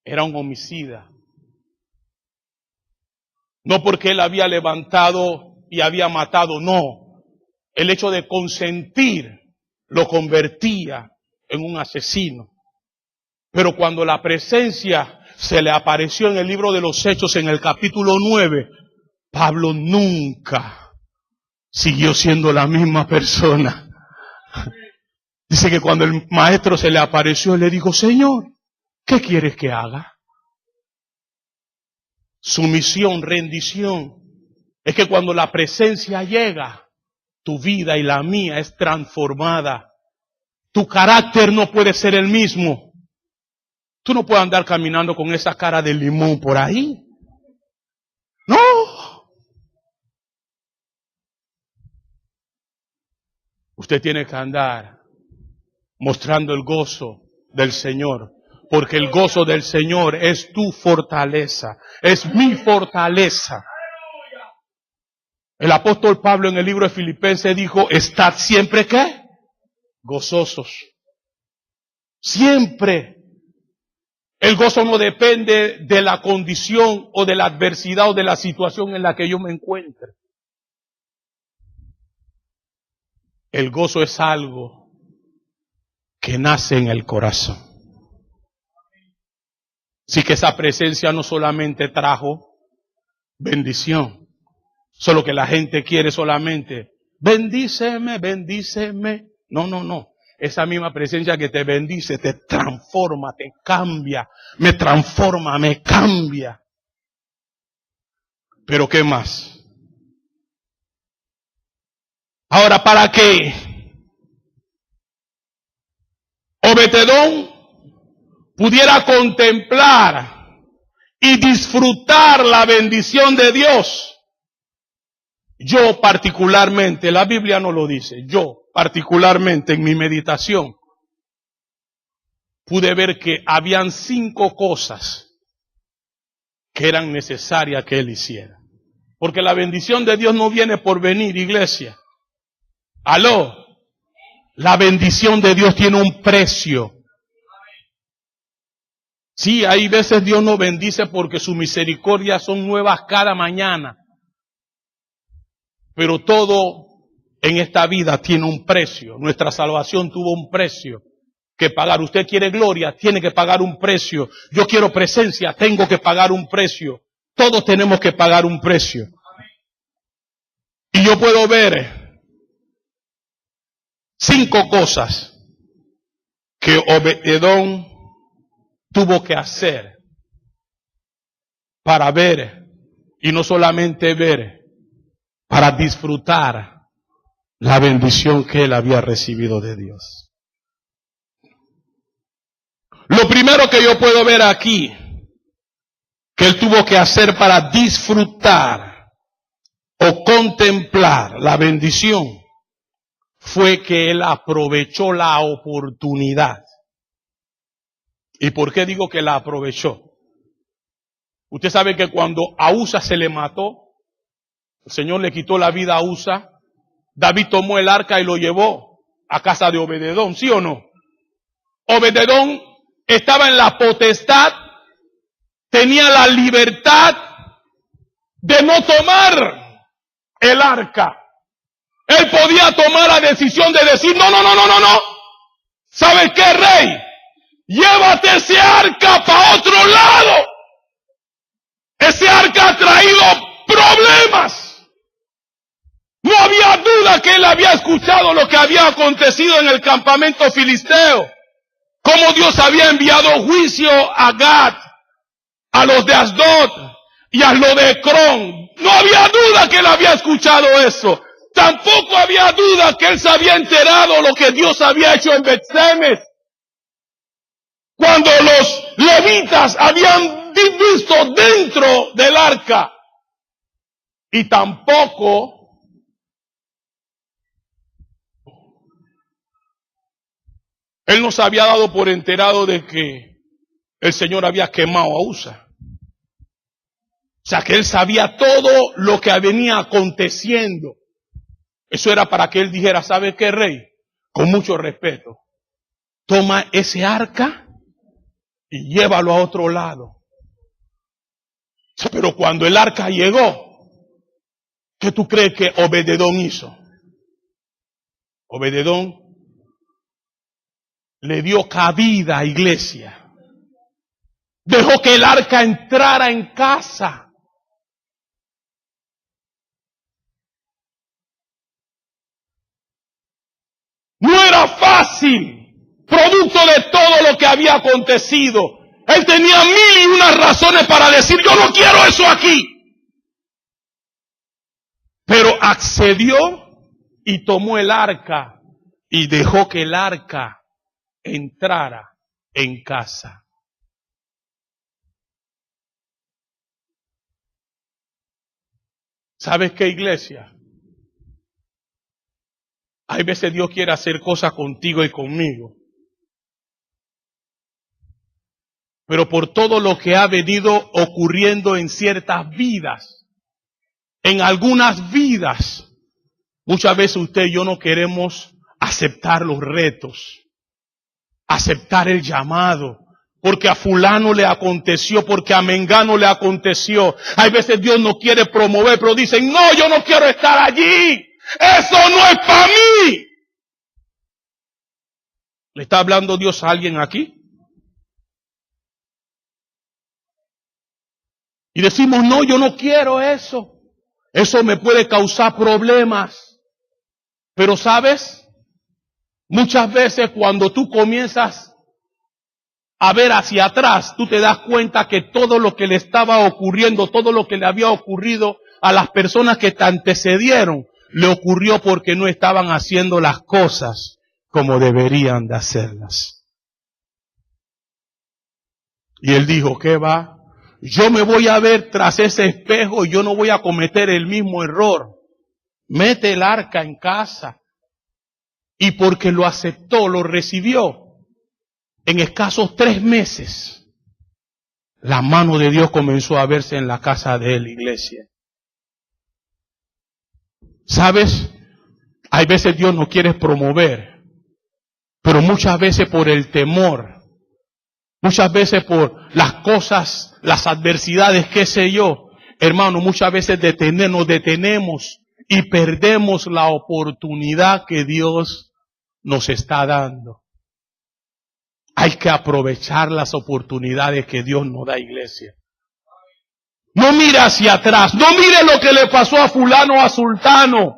Era un homicida. No porque él había levantado y había matado, no. El hecho de consentir lo convertía en un asesino. Pero cuando la presencia se le apareció en el libro de los Hechos, en el capítulo 9, Pablo nunca siguió siendo la misma persona. Dice que cuando el maestro se le apareció, le dijo, Señor, ¿qué quieres que haga? Sumisión, rendición. Es que cuando la presencia llega, tu vida y la mía es transformada. Tu carácter no puede ser el mismo. Tú no puedes andar caminando con esa cara de limón por ahí. No. Usted tiene que andar mostrando el gozo del Señor. Porque el gozo del Señor es tu fortaleza. Es mi fortaleza. El apóstol Pablo en el libro de Filipenses dijo, estad siempre ¿qué? Gozosos. Siempre. El gozo no depende de la condición o de la adversidad o de la situación en la que yo me encuentre. El gozo es algo que nace en el corazón. Así que esa presencia no solamente trajo bendición, solo que la gente quiere solamente bendíceme, bendíceme. No, no, no. Esa misma presencia que te bendice, te transforma, te cambia, me transforma, me cambia. Pero ¿qué más? Ahora, para que Obed-Edom pudiera contemplar y disfrutar la bendición de Dios, yo particularmente, la Biblia no lo dice, yo particularmente en mi meditación pude ver que habían 5 cosas que eran necesarias que él hiciera. Porque la bendición de Dios no viene por venir, iglesia. Aló. La bendición de Dios tiene un precio. Sí, hay veces Dios nos bendice porque sus misericordias son nuevas cada mañana. Pero todo en esta vida tiene un precio. Nuestra salvación tuvo un precio que pagar. Usted quiere gloria, tiene que pagar un precio. Yo quiero presencia, tengo que pagar un precio. Todos tenemos que pagar un precio. Y yo puedo ver 5 cosas que Obed-Edom tuvo que hacer para ver, y no solamente ver, para disfrutar la bendición que él había recibido de Dios. Lo primero que yo puedo ver aquí, que él tuvo que hacer para disfrutar o contemplar la bendición, fue que él aprovechó la oportunidad. ¿Y por qué digo que la aprovechó? Usted sabe que cuando a Usa se le mató, el Señor le quitó la vida a Usa, David tomó el arca y lo llevó a casa de Obed-Edom, ¿sí o no? Obed-Edom estaba en la potestad, tenía la libertad de no tomar el arca. Él podía tomar la decisión de decir, no. ¿Sabes qué, rey? Llévate ese arca para otro lado. Ese arca ha traído problemas. No había duda que él había escuchado lo que había acontecido en el campamento filisteo. Cómo Dios había enviado juicio a Gad, a los de Asdod y a los de Ecrón. No había duda que él había escuchado eso. Tampoco había duda que él se había enterado lo que Dios había hecho en Bet-Semes. Cuando los levitas habían visto dentro del arca. Y tampoco él no se había dado por enterado de que el Señor había quemado a Usa. O sea que él sabía todo lo que venía aconteciendo. Eso era para que él dijera, ¿sabe qué, rey? Con mucho respeto, toma ese arca y llévalo a otro lado. Pero cuando el arca llegó, ¿qué tú crees que Obed-Edom hizo? Obed-Edom le dio cabida, iglesia. Dejó que el arca entrara en casa. No era fácil, producto de todo lo que había acontecido. Él tenía 1001 razones para decir, yo no quiero eso aquí. Pero accedió y tomó el arca y dejó que el arca entrara en casa. ¿Sabes qué, iglesia? Hay veces Dios quiere hacer cosas contigo y conmigo. Pero por todo lo que ha venido ocurriendo en ciertas vidas, en algunas vidas, muchas veces usted y yo no queremos aceptar los retos. aceptar el llamado. Porque a fulano le aconteció, porque a mengano le aconteció. Hay veces Dios no quiere promover, pero dicen, no, yo no quiero estar allí. Eso no es para mí. ¿Le está hablando Dios a alguien aquí? Y decimos, no, yo no quiero eso. Eso me puede causar problemas. Pero ¿sabes? Muchas veces cuando tú comienzas a ver hacia atrás, tú te das cuenta que todo lo que le estaba ocurriendo, todo lo que le había ocurrido a las personas que te antecedieron, le ocurrió porque no estaban haciendo las cosas como deberían de hacerlas. Y él dijo, ¿qué va? Yo me voy a ver tras ese espejo y yo no voy a cometer el mismo error. Mete el arca en casa. Y porque lo aceptó, lo recibió, en escasos 3 meses, la mano de Dios comenzó a verse en la casa de él, iglesia. ¿Sabes? Hay veces Dios no quiere promover, pero muchas veces por el temor, muchas veces por las cosas, las adversidades, qué sé yo, hermano, muchas veces nos detenemos y perdemos la oportunidad que Dios nos está dando. Hay que aprovechar las oportunidades que Dios nos da, iglesia. No mire hacia atrás, no mire lo que le pasó a fulano o a sultano.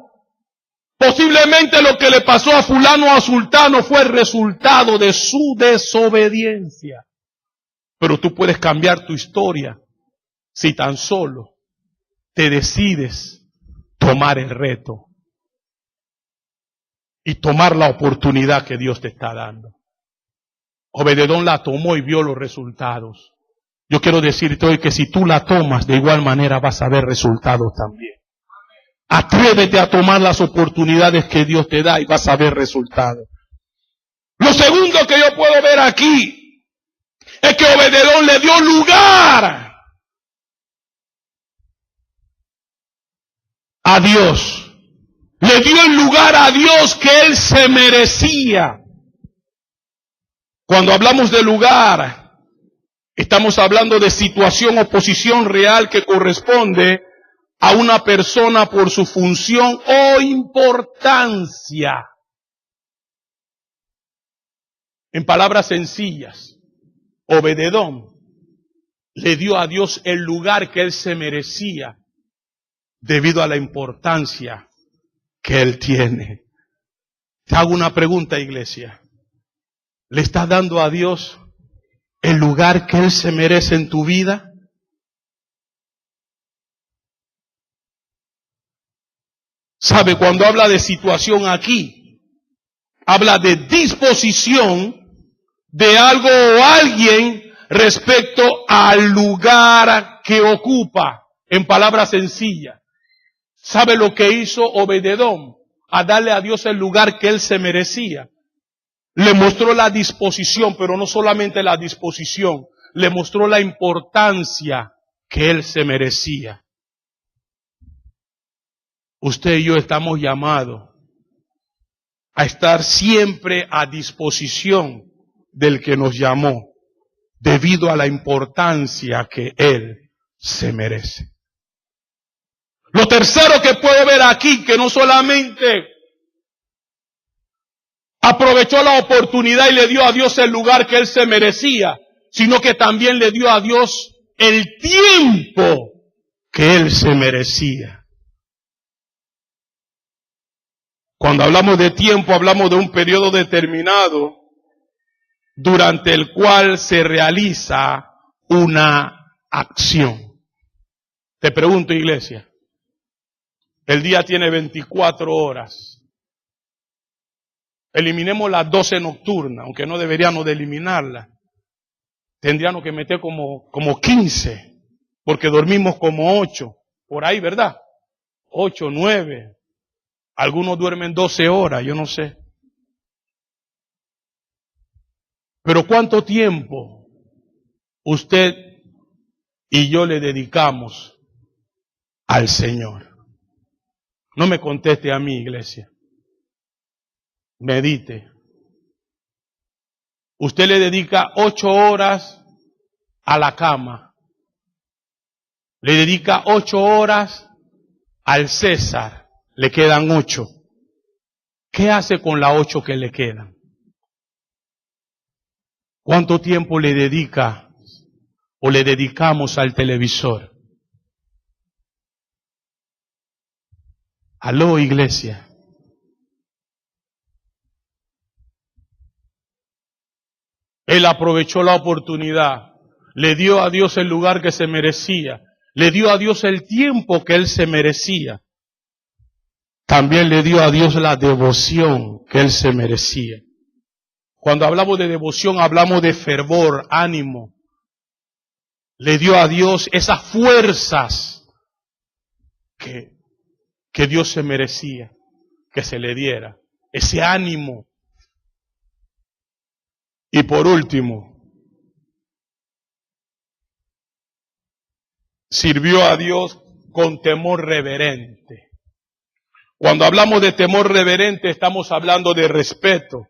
Posiblemente lo que le pasó a fulano o a sultano fue el resultado de su desobediencia. Pero tú puedes cambiar tu historia si tan solo te decides tomar el reto y tomar la oportunidad que Dios te está dando. Obed-edom la tomó y vio los resultados. Yo quiero decirte hoy que si tú la tomas, de igual manera vas a ver resultados también. Atrévete a tomar las oportunidades que Dios te da y vas a ver resultados. Lo segundo que yo puedo ver aquí es que Obed-edom le dio lugar a Dios. Le dio el lugar a Dios que él se merecía. Cuando hablamos de lugar, estamos hablando de situación o posición real que corresponde a una persona por su función o importancia. En palabras sencillas, Obed-edom le dio a Dios el lugar que él se merecía debido a la importancia que él tiene. Te hago una pregunta, iglesia. ¿Le estás dando a Dios el lugar que él se merece en tu vida? ¿Sabe? Cuando habla de situación aquí, habla de disposición de algo o alguien respecto al lugar que ocupa. En palabras sencillas, ¿sabe lo que hizo Obed-edom? A darle a Dios el lugar que él se merecía. Le mostró la disposición, pero no solamente la disposición, le mostró la importancia que él se merecía. Usted y yo estamos llamados a estar siempre a disposición del que nos llamó, debido a la importancia que él se merece. Lo tercero que puedo ver aquí, que no solamente aprovechó la oportunidad y le dio a Dios el lugar que él se merecía, sino que también le dio a Dios el tiempo que él se merecía. Cuando hablamos de tiempo, hablamos de un periodo determinado durante el cual se realiza una acción. Te pregunto, iglesia, el día tiene 24 horas. Eliminemos las 12 nocturnas, aunque no deberíamos de eliminarlas. Tendríamos que meter como 15, porque dormimos como 8, por ahí, ¿verdad? 8, 9. Algunos duermen 12 horas, yo no sé. Pero ¿cuánto tiempo usted y yo le dedicamos al Señor? No me conteste a mí, iglesia. Medite. Usted le dedica 8 horas a la cama. Le dedica 8 horas al César. Le quedan 8. ¿Qué hace con las 8 que le quedan? ¿Cuánto tiempo le dedica o le dedicamos al televisor? Aló, iglesia. Él aprovechó la oportunidad, le dio a Dios el lugar que se merecía, le dio a Dios el tiempo que él se merecía. También le dio a Dios la devoción que él se merecía. Cuando hablamos de devoción, hablamos de fervor, ánimo. Le dio a Dios esas fuerzas que Dios se merecía, que se le diera, ese ánimo. Y por último, sirvió a Dios con temor reverente. Cuando hablamos de temor reverente, estamos hablando de respeto.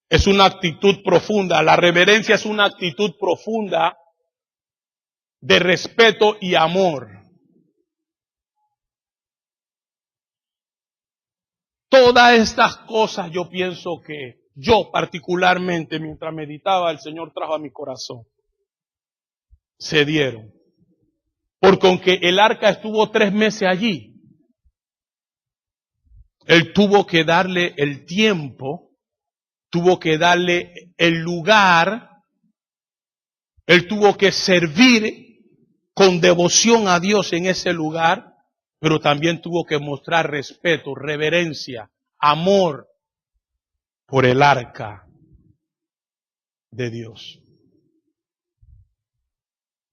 Es una actitud profunda. La reverencia es una actitud profunda de respeto y amor. Todas estas cosas yo pienso que yo particularmente, mientras meditaba, el Señor trajo a mi corazón. Se dieron. Porque aunque el arca estuvo 3 meses allí, Él tuvo que darle el tiempo, tuvo que darle el lugar, Él tuvo que servir con devoción a Dios en ese lugar, pero también tuvo que mostrar respeto, reverencia, amor por el arca de Dios.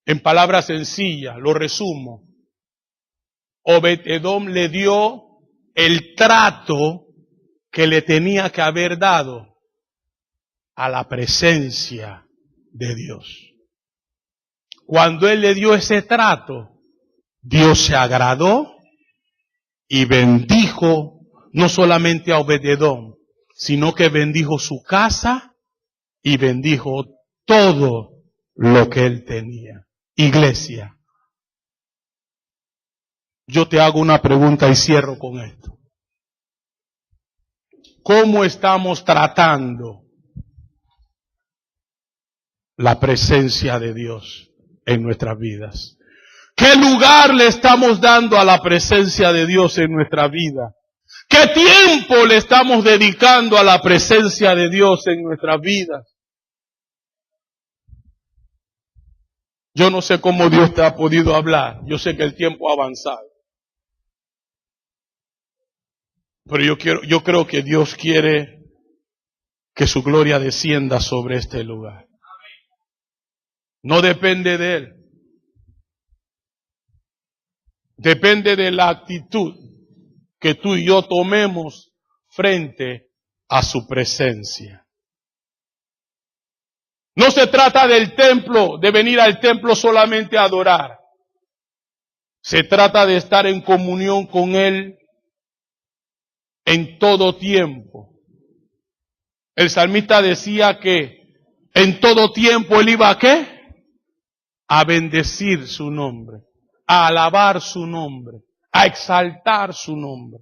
En palabras sencillas, lo resumo. Obed-Edom le dio el trato que le tenía que haber dado a la presencia de Dios. Cuando él le dio ese trato, Dios se agradó y bendijo no solamente a Obed-Edom, sino que bendijo su casa y bendijo todo lo que él tenía. Iglesia, yo te hago una pregunta y cierro con esto. ¿Cómo estamos tratando la presencia de Dios en nuestras vidas? ¿Qué lugar le estamos dando a la presencia de Dios en nuestra vida? ¿Qué tiempo le estamos dedicando a la presencia de Dios en nuestras vidas? Yo no sé cómo Dios te ha podido hablar. Yo sé que el tiempo ha avanzado. Pero yo creo que Dios quiere que su gloria descienda sobre este lugar. No depende de Él. Depende de la actitud que tú y yo tomemos frente a su presencia. No se trata del templo, de venir al templo solamente a adorar. Se trata de estar en comunión con Él en todo tiempo. El salmista decía que en todo tiempo Él iba ¿a qué? A bendecir su nombre, a alabar su nombre, a exaltar su nombre.